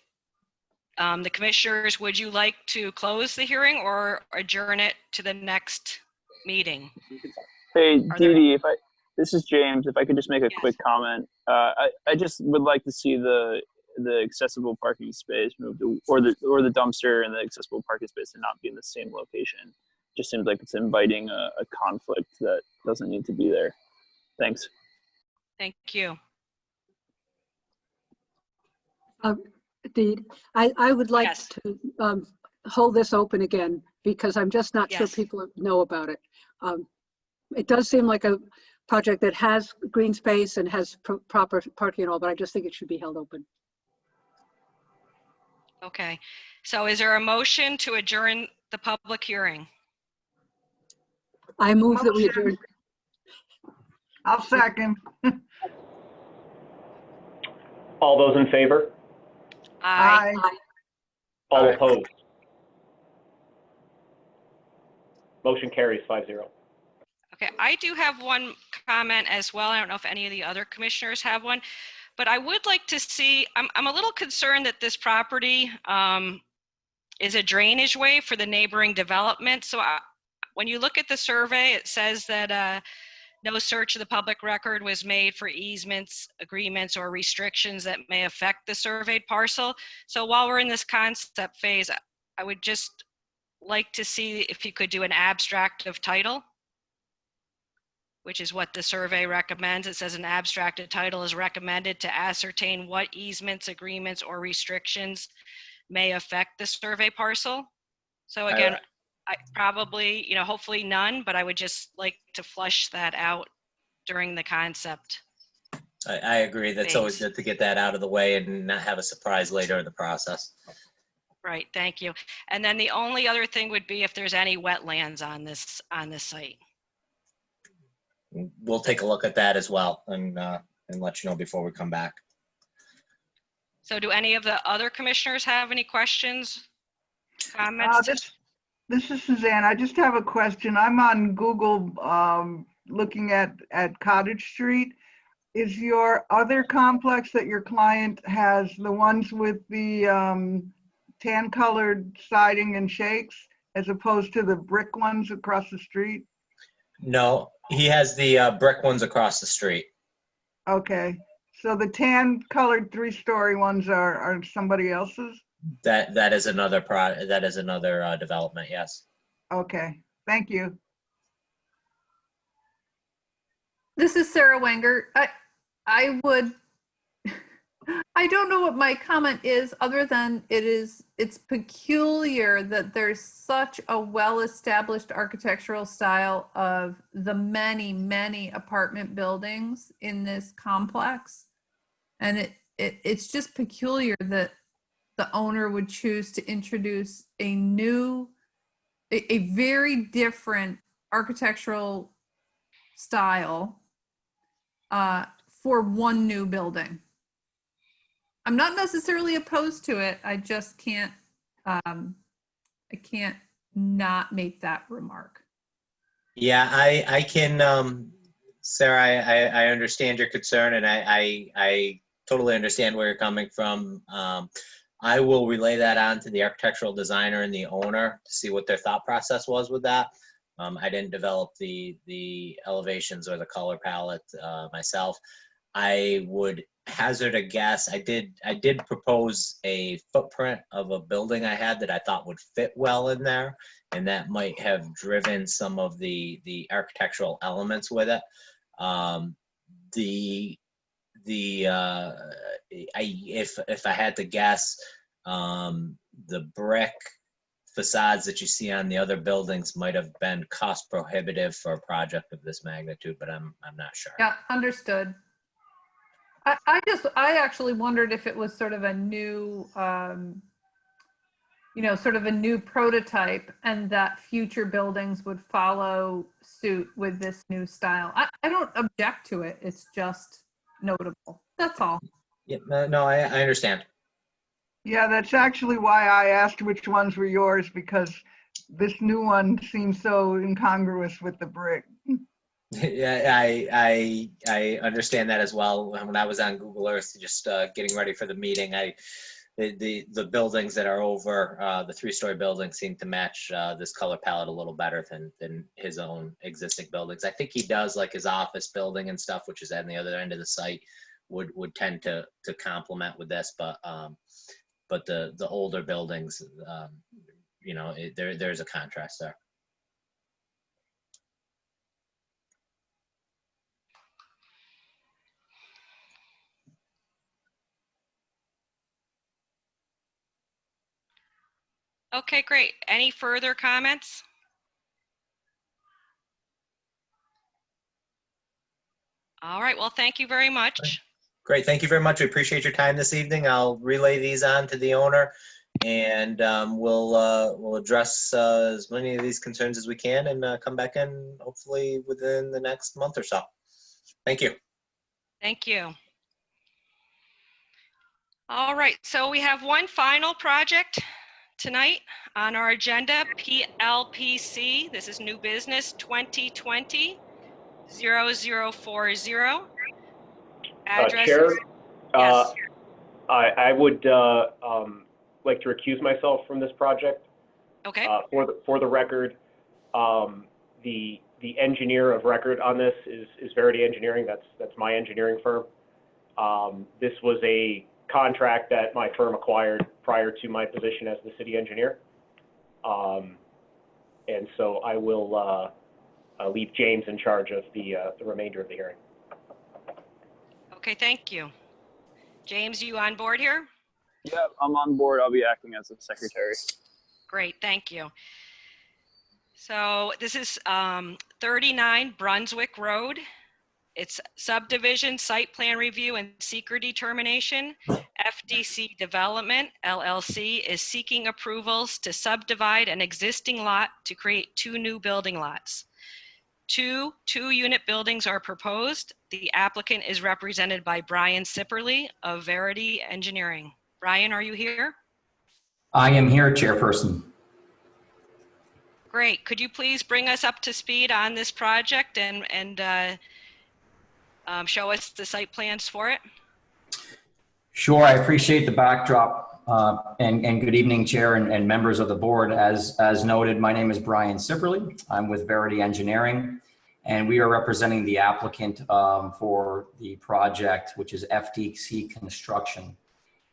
the commissioners, would you like to close the hearing or adjourn it to the next meeting? Hey, Are there- Dee Dee, this is James. If I could just make a quick comment. I just would like to see the accessible parking space moved, or the dumpster and the accessible parking space to not be in the same location. Just seems like it's inviting a conflict that doesn't need to be there. Thanks. Thank you. I would like Yes. to hold this open again, because I'm just not sure Yes. people know about it. It does seem like a project that has green space and has proper parking and all, but I just think it should be held open. Okay, so is there a motion to adjourn the public hearing? I move that we Motion. adjourn. I'll second. All those in favor? Aye. Aye. All Aye. opposed? Motion carries 5-0. Okay, I do have one comment as well. I don't know if any of the other commissioners have one, but I would like to see, I'm a little concerned that this property is a drainage way for the neighboring development. So when you look at the survey, it says that no search of the public record was made for easements, agreements, or restrictions that may affect the surveyed parcel. So while we're in this concept phase, I would just like to see if you could do an abstract of title, which is what the survey recommends. It says an abstracted title is recommended to ascertain what easements, agreements, or restrictions may affect the survey parcel. So again, I probably, hopefully none, but I would just like to flush that out during the concept. I agree. That's always good to get that out of the way and not have a surprise later in the process. Right, thank you. And then the only other thing would be if there's any wetlands on this site. We'll take a look at that as well and let you know before we come back. So do any of the other commissioners have any questions, comments? This is Suzanne. I just have a question. I'm on Google looking at Cottage Street. Is your other complex that your client has the ones with the tan colored siding and shakes as opposed to the brick ones across the street? No, he has the brick ones across the street. Okay, so the tan colored 3-story ones are somebody else's? That is another development. Yes. Okay, thank you. This is Sarah Wenger. I don't know what my comment is other than it's peculiar that there's such a well-established architectural style of the many, many apartment buildings in this complex. And it's just peculiar that the owner would choose to introduce a very different architectural style for one new building. I'm not necessarily opposed to it. I just can't, I can't not make that remark. Yeah, I can, Sarah, I understand your concern, and I totally understand where you're coming from. I will relay that on to the architectural designer and the owner to see what their thought process was with that. I didn't develop the elevations or the color palette myself. I would hazard a guess. I did propose a footprint of a building I had that I thought would fit well in there, and that might have driven some of the architectural elements with it. If I had to guess, the brick facades that you see on the other buildings might have been cost prohibitive for a project of this magnitude, but I'm not sure. Yeah, understood. I actually wondered if it was sort of a new, sort of a new prototype, and that future buildings would follow suit with this new style. I don't object to it. It's just notable. That's all. Yeah, no, I understand. Yeah, that's actually why I asked which ones were yours, because this new one seems so incongruous with the brick. Yeah, I understand that as well. When I was on Google Earth, just getting ready for the meeting, the buildings that are over the 3-story buildings seem to match this color palette a little better than his own existing buildings. I think he does, like his office building and stuff, which is on the other end of the site, would tend to complement with this, but the older buildings, there's a contrast there. Okay, great. Any further comments? All right, well, thank you very much. Great, thank you very much. We appreciate your time this evening. I'll relay these on to the owner, and we'll address as many of these concerns as we can, and come back in hopefully within the next month or so. Thank you. Thank you. All right, so we have one final project tonight on our agenda, Plpc. This is new business 2020-0040. Address. Chair, Yes. I would like to recuse myself from this project. Okay. For the record, the engineer of record on this is Verity Engineering. That's my engineering firm. This was a contract that my firm acquired prior to my position as the city engineer. And so I will leave James in charge of the remainder of the hearing. Okay, thank you. James, you on board here? Yeah, I'm on board. I'll be acting as a secretary. Great, thank you. So this is 39 Brunswick Road. It's subdivision, site plan review, and seeker determination. FDC Development, LLC, is seeking approvals to subdivide an existing lot to create 2 new building lots. 2 two-unit buildings are proposed. The applicant is represented by Brian Sipperly of Verity Engineering. Brian, are you here? I am here, Chairperson. Great. Could you please bring us up to speed on this project and show us the site plans for it? Sure, I appreciate the backdrop, and good evening, Chair and members of the board. As noted, my name is Brian Sipperly. I'm with Verity Engineering, and we are representing the applicant for the project, which is FDC Construction.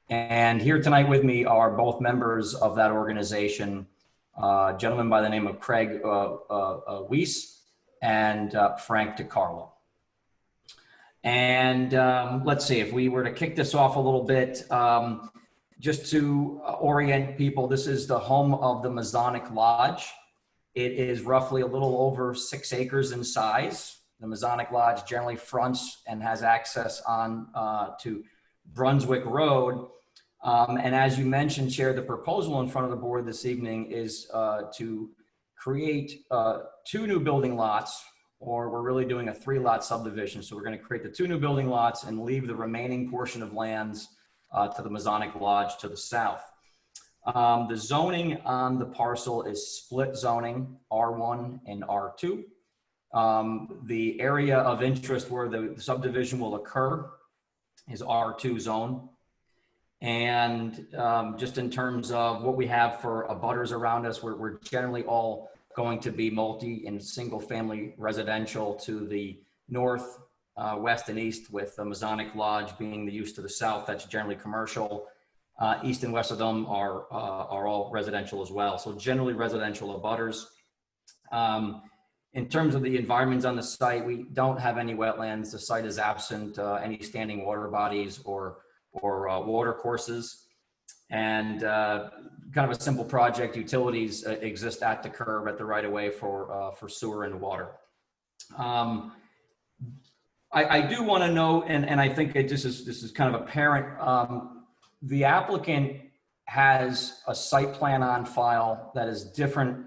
And here tonight with me are both members of that organization, a gentleman by the name of Craig Weiss and Frank DiCarlo. And let's see, if we were to kick this off a little bit, just to orient people, this is the home of the Masonic Lodge. It is roughly a little over 6 acres in size. The Masonic Lodge generally fronts and has access on to Brunswick Road. And as you mentioned, Chair, the proposal in front of the board this evening is to create 2 new building lots, or we're really doing a 3-lot subdivision. So we're going to create the 2 new building lots and leave the remaining portion of lands to the Masonic Lodge to the south. The zoning on the parcel is split zoning, R1 and R2. The area of interest where the subdivision will occur is R2 zone. And just in terms of what we have for abutters around us, we're generally all going to be multi and single family residential to the north, west and east, with the Masonic Lodge being the use to the south. That's generally commercial. East and west of them are all residential as well. So generally residential abutters. In terms of the environments on the site, we don't have any wetlands. The site is absent any standing water bodies or water courses. And kind of a simple project. Utilities exist at the curb at the right of way for sewer and water. I do want to note, and I think this is kind of apparent. The applicant has a site plan on file that is different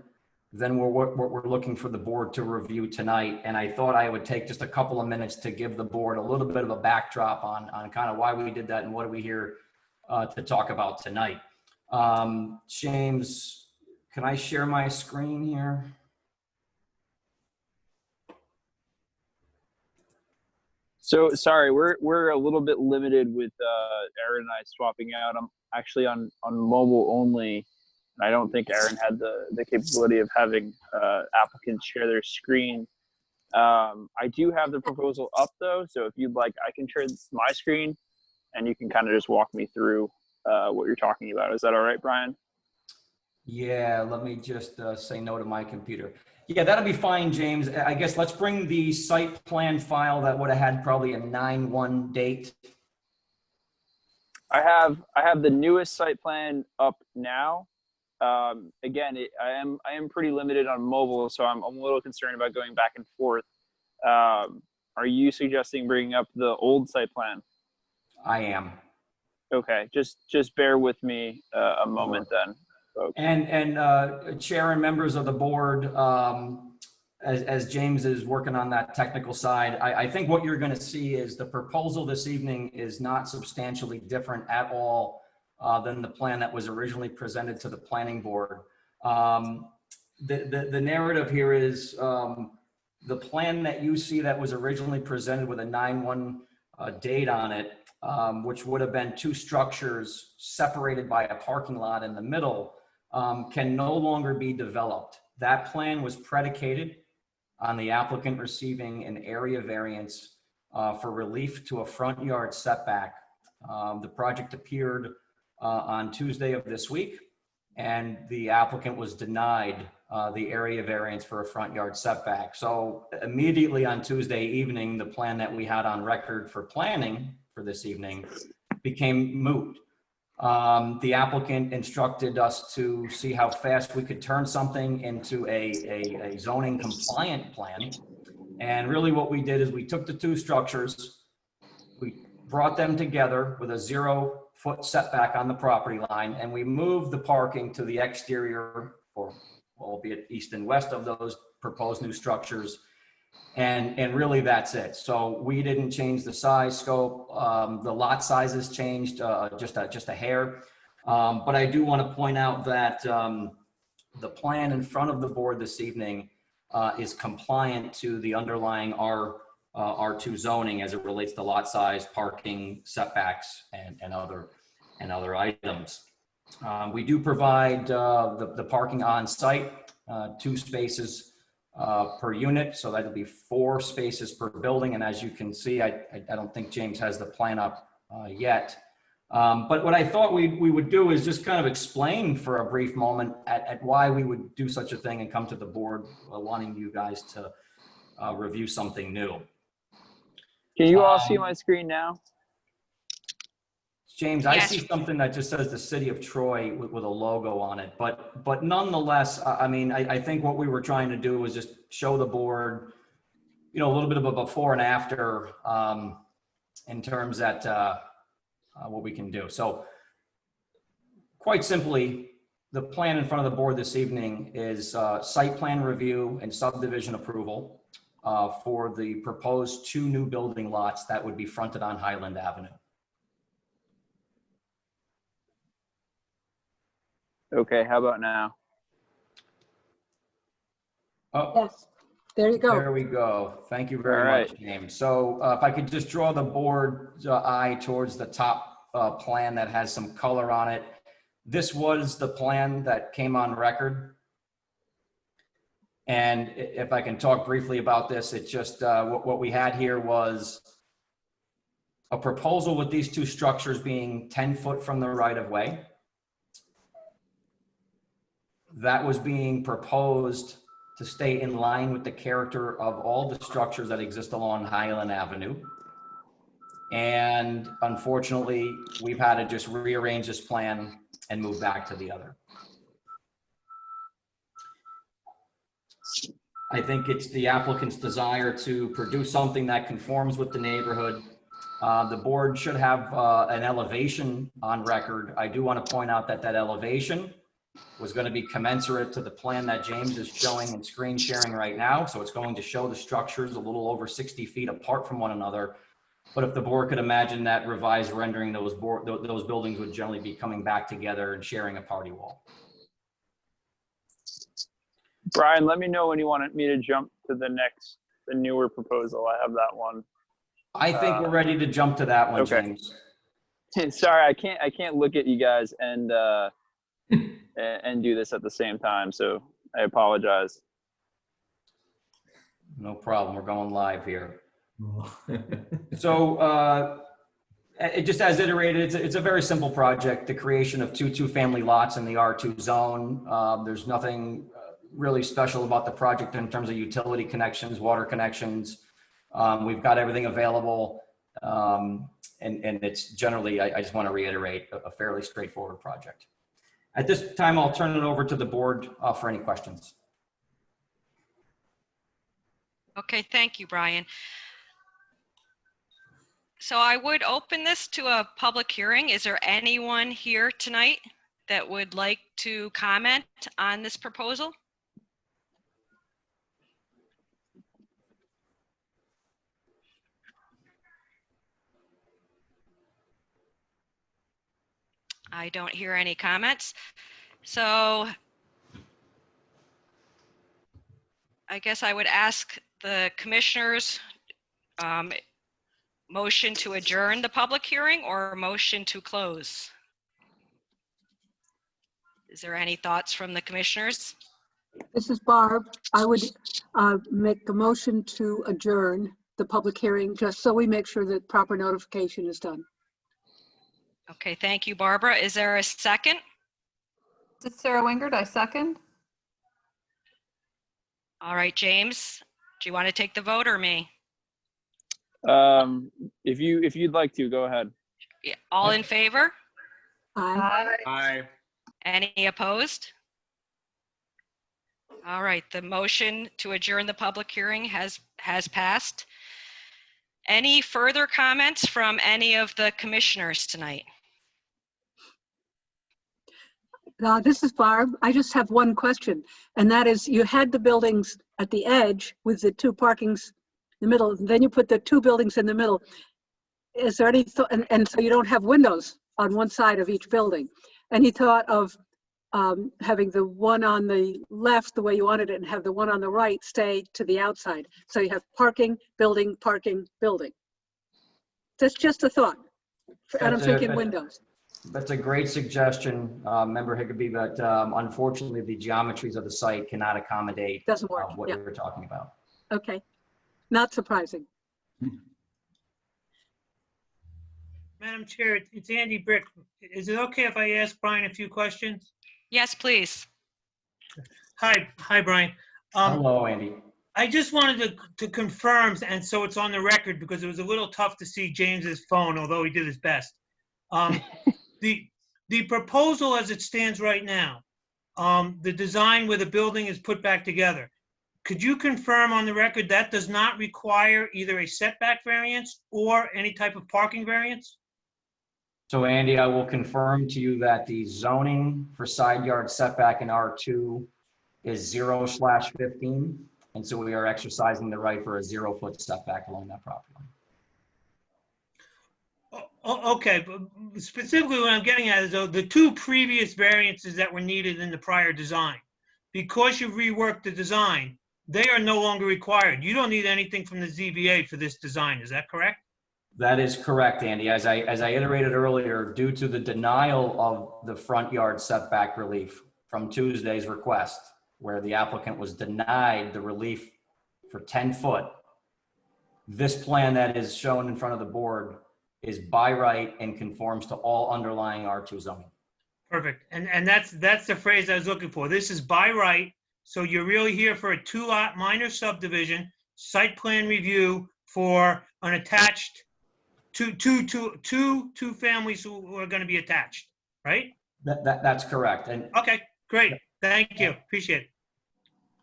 than what we're looking for the board to review tonight. And I thought I would take just a couple of minutes to give the board a little bit of a backdrop on kind of why we did that and what are we here to talk about tonight. James, can I share my screen here? So sorry, we're a little bit limited with Aaron and I swapping out. I'm actually on mobile only. I don't think Aaron had the capability of having applicants share their screen. I do have the proposal up though, so if you'd like, I can share my screen and you can kind of just walk me through what you're talking about. Is that all right, Brian? Yeah, let me just say no to my computer. Yeah, that'll be fine, James. I guess let's bring the site plan file that would have had probably a 9/1 date. I have the newest site plan up now. Again, I am pretty limited on mobile, so I'm a little concerned about going back and forth. Are you suggesting bringing up the old site plan? I am. Okay, just bear with me a moment then, folks. And Chair and members of the board, as James is working on that technical side, I think what you're going to see is the proposal this evening is not substantially different at all than the plan that was originally presented to the planning board. The narrative here is the plan that you see that was originally presented with a 9/1 date on it, which would have been two structures separated by a parking lot in the middle, can no longer be developed. That plan was predicated on the applicant receiving an area variance for relief to a front yard setback. The project appeared on Tuesday of this week, and the applicant was denied the area variance for a front yard setback. So immediately on Tuesday evening, the plan that we had on record for planning for this evening became moot. The applicant instructed us to see how fast we could turn something into a zoning compliant plan. And really what we did is we took the two structures, we brought them together with a 0-foot setback on the property line, and we moved the parking to the exterior, or albeit east and west of those proposed new structures. And really that's it. So we didn't change the size scope. The lot sizes changed just a hair. But I do want to point out that the plan in front of the board this evening is compliant to the underlying R2 zoning as it relates to lot size, parking, setbacks, and other items. We do provide the parking on site, 2 spaces per unit, so that'll be 4 spaces per building. And as you can see, I don't think James has the plan up yet. But what I thought we would do is just kind of explain for a brief moment at why we would do such a thing and come to the board wanting you guys to review something new. Can you all see my screen now? James, I see something that just says the City of Troy with a logo on it, but nonetheless, I mean, I think what we were trying to do was just show the board, a little bit of a before and after in terms that what we can do. So quite simply, the plan in front of the board this evening is site plan review and subdivision approval for the proposed 2 new building lots that would be fronted on Highland Avenue. Okay, how about now? Oh, Yes, there you go. There we go. Thank you very much, James. So if I could just draw the board's eye towards the top plan that has some color on it. This was the plan that came on record. And if I can talk briefly about this, it's just what we had here was a proposal with these two structures being 10 foot from the right of way. That was being proposed to stay in line with the character of all the structures that exist along Highland Avenue. And unfortunately, we've had to just rearrange this plan and move back to the other. I think it's the applicant's desire to produce something that conforms with the neighborhood. The board should have an elevation on record. I do want to point out that that elevation was going to be commensurate to the plan that James is showing and screen sharing right now. So it's going to show the structures a little over 60 feet apart from one another. But if the board could imagine that revised rendering, those buildings would generally be coming back together and sharing a party wall. Brian, let me know when you want me to jump to the newer proposal. I have that one. I think we're ready to jump to that one, okay. James. Sorry, I can't look at you guys and do this at the same time, so I apologize. No problem. We're going live here. So it just as iterated, it's a very simple project, the creation of two family lots in the R2 zone. There's nothing really special about the project in terms of utility connections, water connections. We've got everything available. And it's generally, I just want to reiterate, a fairly straightforward project. At this time, I'll turn it over to the board for any questions. Okay, thank you, Brian. So I would open this to a public hearing. Is there anyone here tonight that would like to comment on this proposal? I don't hear any comments. So I guess I would ask the commissioners motion to adjourn the public hearing or motion to close. Is there any thoughts from the commissioners? This is Barb. I would make the motion to adjourn the public hearing just so we make sure that proper notification is done. Okay, thank you, Barbara. Is there a second? This is Sarah Wingert. I second. All right, James, do you want to take the vote or me? If you'd like to, go ahead. Yeah, all in favor? Aye. Aye. Any opposed? All right, the motion to adjourn the public hearing has passed. Any further comments from any of the commissioners tonight? This is Barb. I just have one question, and that is, you had the buildings at the edge with the two parkings in the middle, and then you put the two buildings in the middle. Is there any thought, and so you don't have windows on one side of each building. Any thought of having the one on the left the way you wanted it and have the one on the right stay to the outside? So you have parking, building, parking, building. That's just a thought. And I'm thinking windows. That's a great suggestion, Member Higbee, but unfortunately the geometries of the site cannot accommodate Doesn't work. what Yeah. you were talking about. Okay, not surprising. Madam Chair, it's Andy Brick. Is it okay if I ask Brian a few questions? Yes, please. Hi, Brian. Hello, Andy. I just wanted to confirm, and so it's on the record, because it was a little tough to see James's phone, although he did his best. The proposal as it stands right now, the design where the building is put back together, could you confirm on the record that does not require either a setback variance or any type of parking variance? So Andy, I will confirm to you that the zoning for side yard setback in R2 is 0/15. And so we are exercising the right for a 0-foot setback along that property line. Okay, but specifically what I'm getting at is though, the two previous variances that were needed in the prior design, because you reworked the design, they are no longer required. You don't need anything from the ZBA for this design, is that correct? That is correct, Andy. As I iterated earlier, due to the denial of the front yard setback relief from Tuesday's request, where the applicant was denied the relief for 10 foot. This plan that is shown in front of the board is by right and conforms to all underlying R2 zoning. Perfect. And that's the phrase I was looking for. This is by right. So you're really here for a 2-lot minor subdivision, site plan review for an attached two families who are going to be attached, right? That's correct. And Okay, great. Thank you. Appreciate it.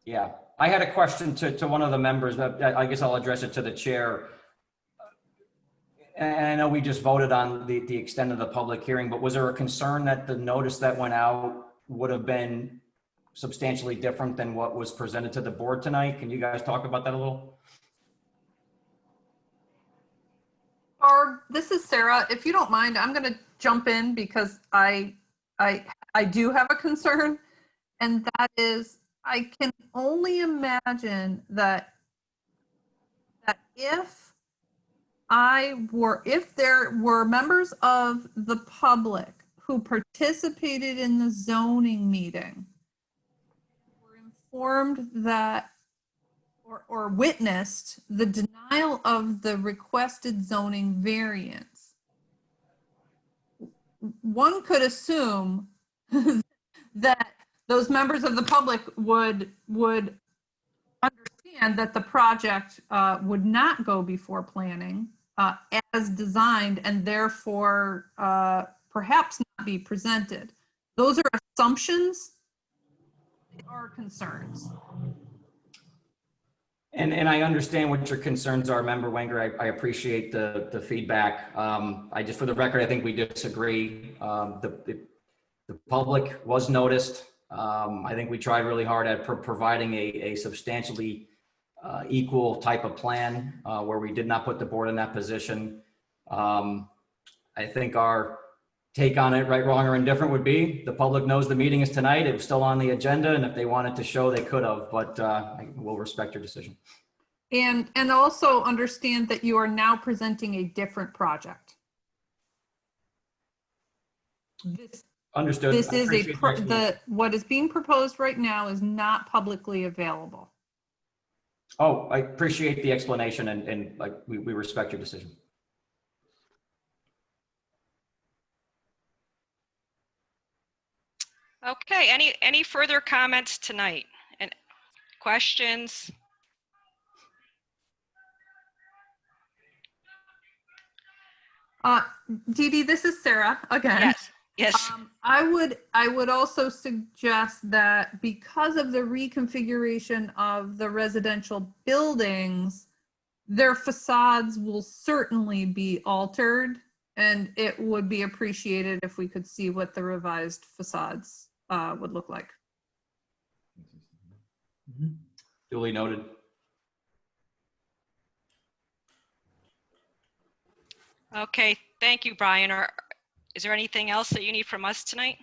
yeah, I had a question to one of the members, but I guess I'll address it to the chair. And I know we just voted on the extent of the public hearing, but was there a concern that the notice that went out would have been substantially different than what was presented to the board tonight? Can you guys talk about that a little? Barb, this is Sarah. If you don't mind, I'm going to jump in because I do have a concern, and that is I can only imagine that if there were members of the public who participated in the zoning meeting, were informed that or witnessed the denial of the requested zoning variance, one could assume that those members of the public would understand that the project would not go before planning as designed, and therefore perhaps not be presented. Those are assumptions. They are concerns. And I understand what your concerns are, Member Wenger. I appreciate the feedback. I just, for the record, I think we disagree. The public was noticed. I think we tried really hard at providing a substantially equal type of plan where we did not put the board in that position. I think our take on it, right, wrong, or indifferent, would be the public knows the meeting is tonight. It was still on the agenda, and if they wanted to show, they could have, but we'll respect your decision. And also understand that you are now presenting a different project. Understood. This is what is being proposed right now is not publicly available. Oh, I appreciate the explanation, and like we respect your decision. Okay, any further comments tonight and questions? Dee Dee, this is Sarah again. Yes. I would also suggest that because of the reconfiguration of the residential buildings, their facades will certainly be altered, and it would be appreciated if we could see what the revised facades would look like. Duly noted. Okay, thank you, Brian. Is there anything else that you need from us tonight?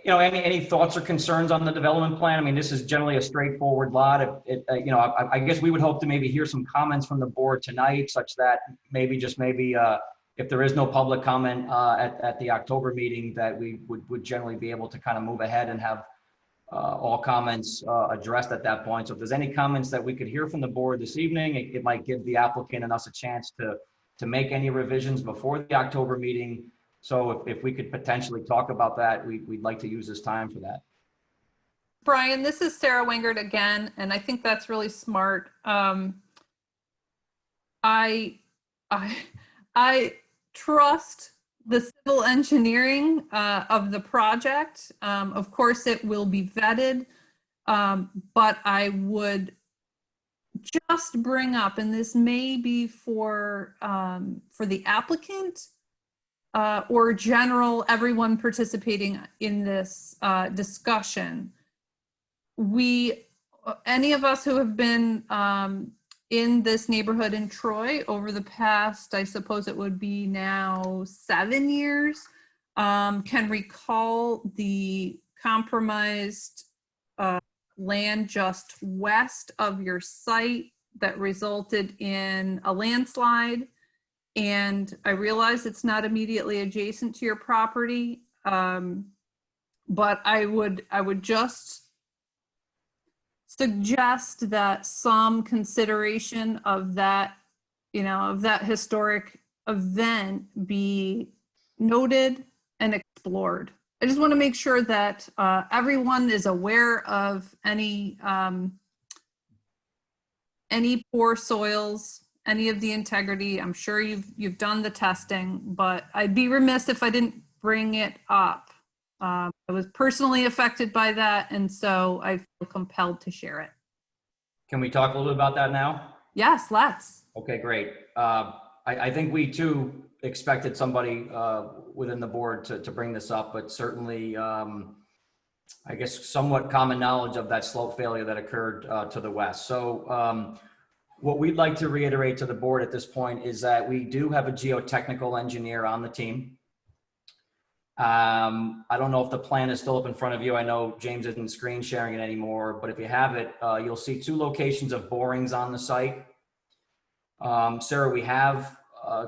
You know, any thoughts or concerns on the development plan? I mean, this is generally a straightforward lot. You know, I guess we would hope to maybe hear some comments from the board tonight, such that maybe if there is no public comment at the October meeting, that we would generally be able to kind of move ahead and have all comments addressed at that point. So if there's any comments that we could hear from the board this evening, it might give the applicant and us a chance to make any revisions before the October meeting. So if we could potentially talk about that, we'd like to use this time for that. Brian, this is Sarah Wengert again, and I think that's really smart. I trust the civil engineering of the project. Of course, it will be vetted, but I would just bring up, and this may be for the applicant or everyone participating in this discussion. Any of us who have been in this neighborhood in Troy over the past, I suppose it would be now 7 years, can recall the compromised land just west of your site that resulted in a landslide. And I realize it's not immediately adjacent to your property, but I would just suggest that some consideration of that, of that historic event be noted and explored. I just want to make sure that everyone is aware of any poor soils, any of the integrity. I'm sure you've done the testing, but I'd be remiss if I didn't bring it up. I was personally affected by that, and so I feel compelled to share it. Can we talk a little bit about that now? Yes, let's. Okay, great. I think we too expected somebody within the board to bring this up, but certainly, I guess, somewhat common knowledge of that slope failure that occurred to the west. So what we'd like to reiterate to the board at this point is that we do have a geotechnical engineer on the team. I don't know if the plan is still up in front of you. I know James isn't screen sharing it anymore, but if you have it, you'll see 2 locations of borings on the site. Sarah, we have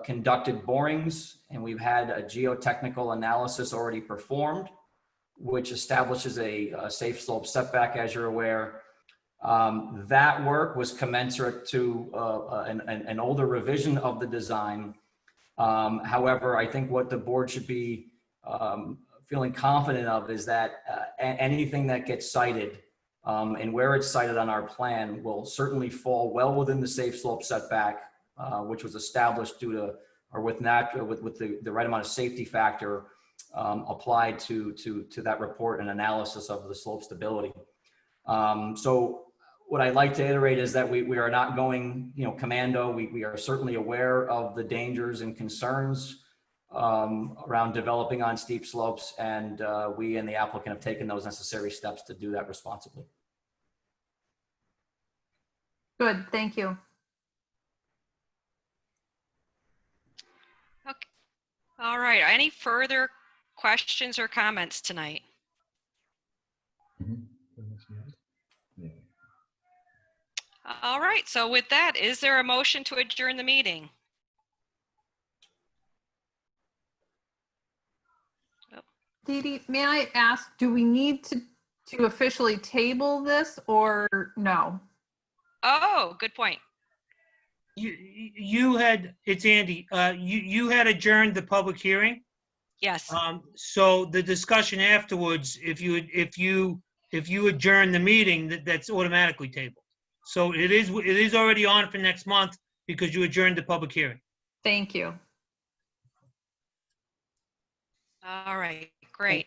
conducted borings, and we've had a geotechnical analysis already performed, which establishes a safe slope setback, as you're aware. That work was commensurate to an older revision of the design. However, I think what the board should be feeling confident of is that anything that gets cited and where it's cited on our plan will certainly fall well within the safe slope setback, which was established due to, or with the right amount of safety factor applied to that report and analysis of the slope stability. So what I'd like to iterate is that we are not going, commando. We are certainly aware of the dangers and concerns around developing on steep slopes, and we and the applicant have taken those necessary steps to do that responsibly. Good, thank you. Okay. All right, any further questions or comments tonight? All right, so with that, is there a motion to adjourn the meeting? Dee Dee, may I ask, do we need to officially table this or no? Oh, good point. You had, it's Andy, you had adjourned the public hearing. Yes. So the discussion afterwards, if you adjourn the meeting, that's automatically tabled. So it is already on for next month because you adjourned the public hearing. Thank you. All right, great.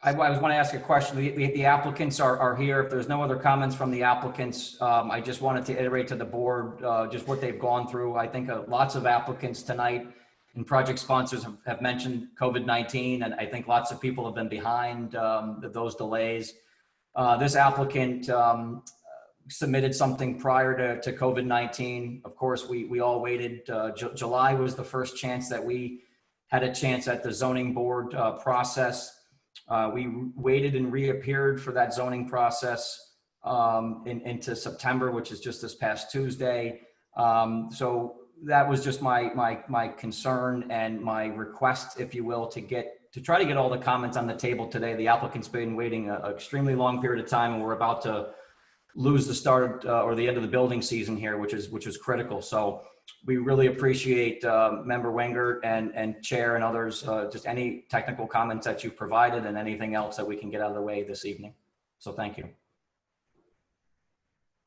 I want to ask a question. The applicants are here. If there's no other comments from the applicants, I just wanted to iterate to the board just what they've gone through. I think lots of applicants tonight and project sponsors have mentioned COVID-19, and I think lots of people have been behind those delays. This applicant submitted something prior to COVID-19. Of course, we all waited. July was the first chance that we had a chance at the zoning board process. We waited and reappeared for that zoning process into September, which is just this past Tuesday. So that was just my concern and my request, if you will, to try to get all the comments on the table today. The applicant's been waiting an extremely long period of time, and we're about to lose the start or the end of the building season here, which is critical. So we really appreciate Member Wenger and Chair and others, just any technical comments that you've provided and anything else that we can get out of the way this evening. So thank you.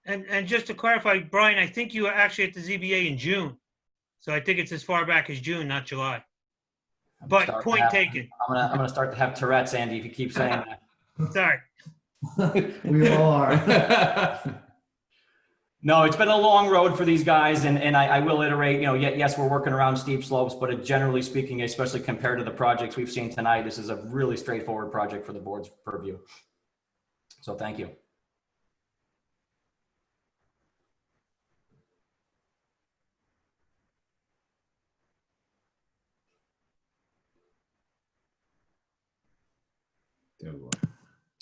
And just to clarify, Brian, I think you were actually at the ZBA in June. So I think it's as far back as June, not July. But point taken. I'm gonna start to have Tourette's, Andy, if you keep saying that. Sorry. We all are. No, it's been a long road for these guys, and I will iterate, yes, we're working around steep slopes, but generally speaking, especially compared to the projects we've seen tonight, this is a really straightforward project for the board's purview. So thank you.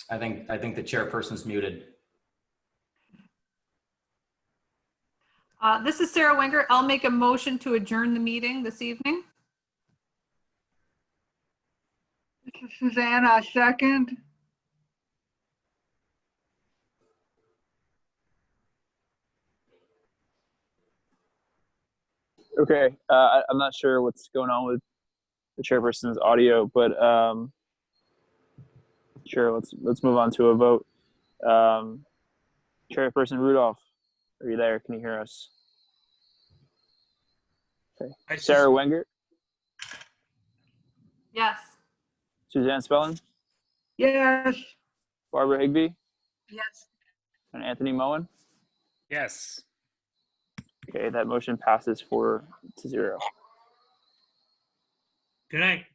I think the chairperson's muted. This is Sarah Wenger. I'll make a motion to adjourn the meeting this evening. This is Suzanne, I second. Okay, I'm not sure what's going on with the chairperson's audio, but sure, let's move on to a vote. Chairperson Rudolph, are you there? Can you hear us? Okay. Sarah Wenger, Yes. Suzanne Spellin, Yes. Barbara Higbee, Yes. and Anthony Moen. Yes. Okay, that motion passes 4-0. Good night.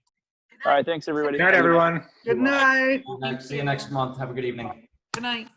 All right, thanks everybody. Good night, everyone. Good night. See you next month. Have a good evening. Good night.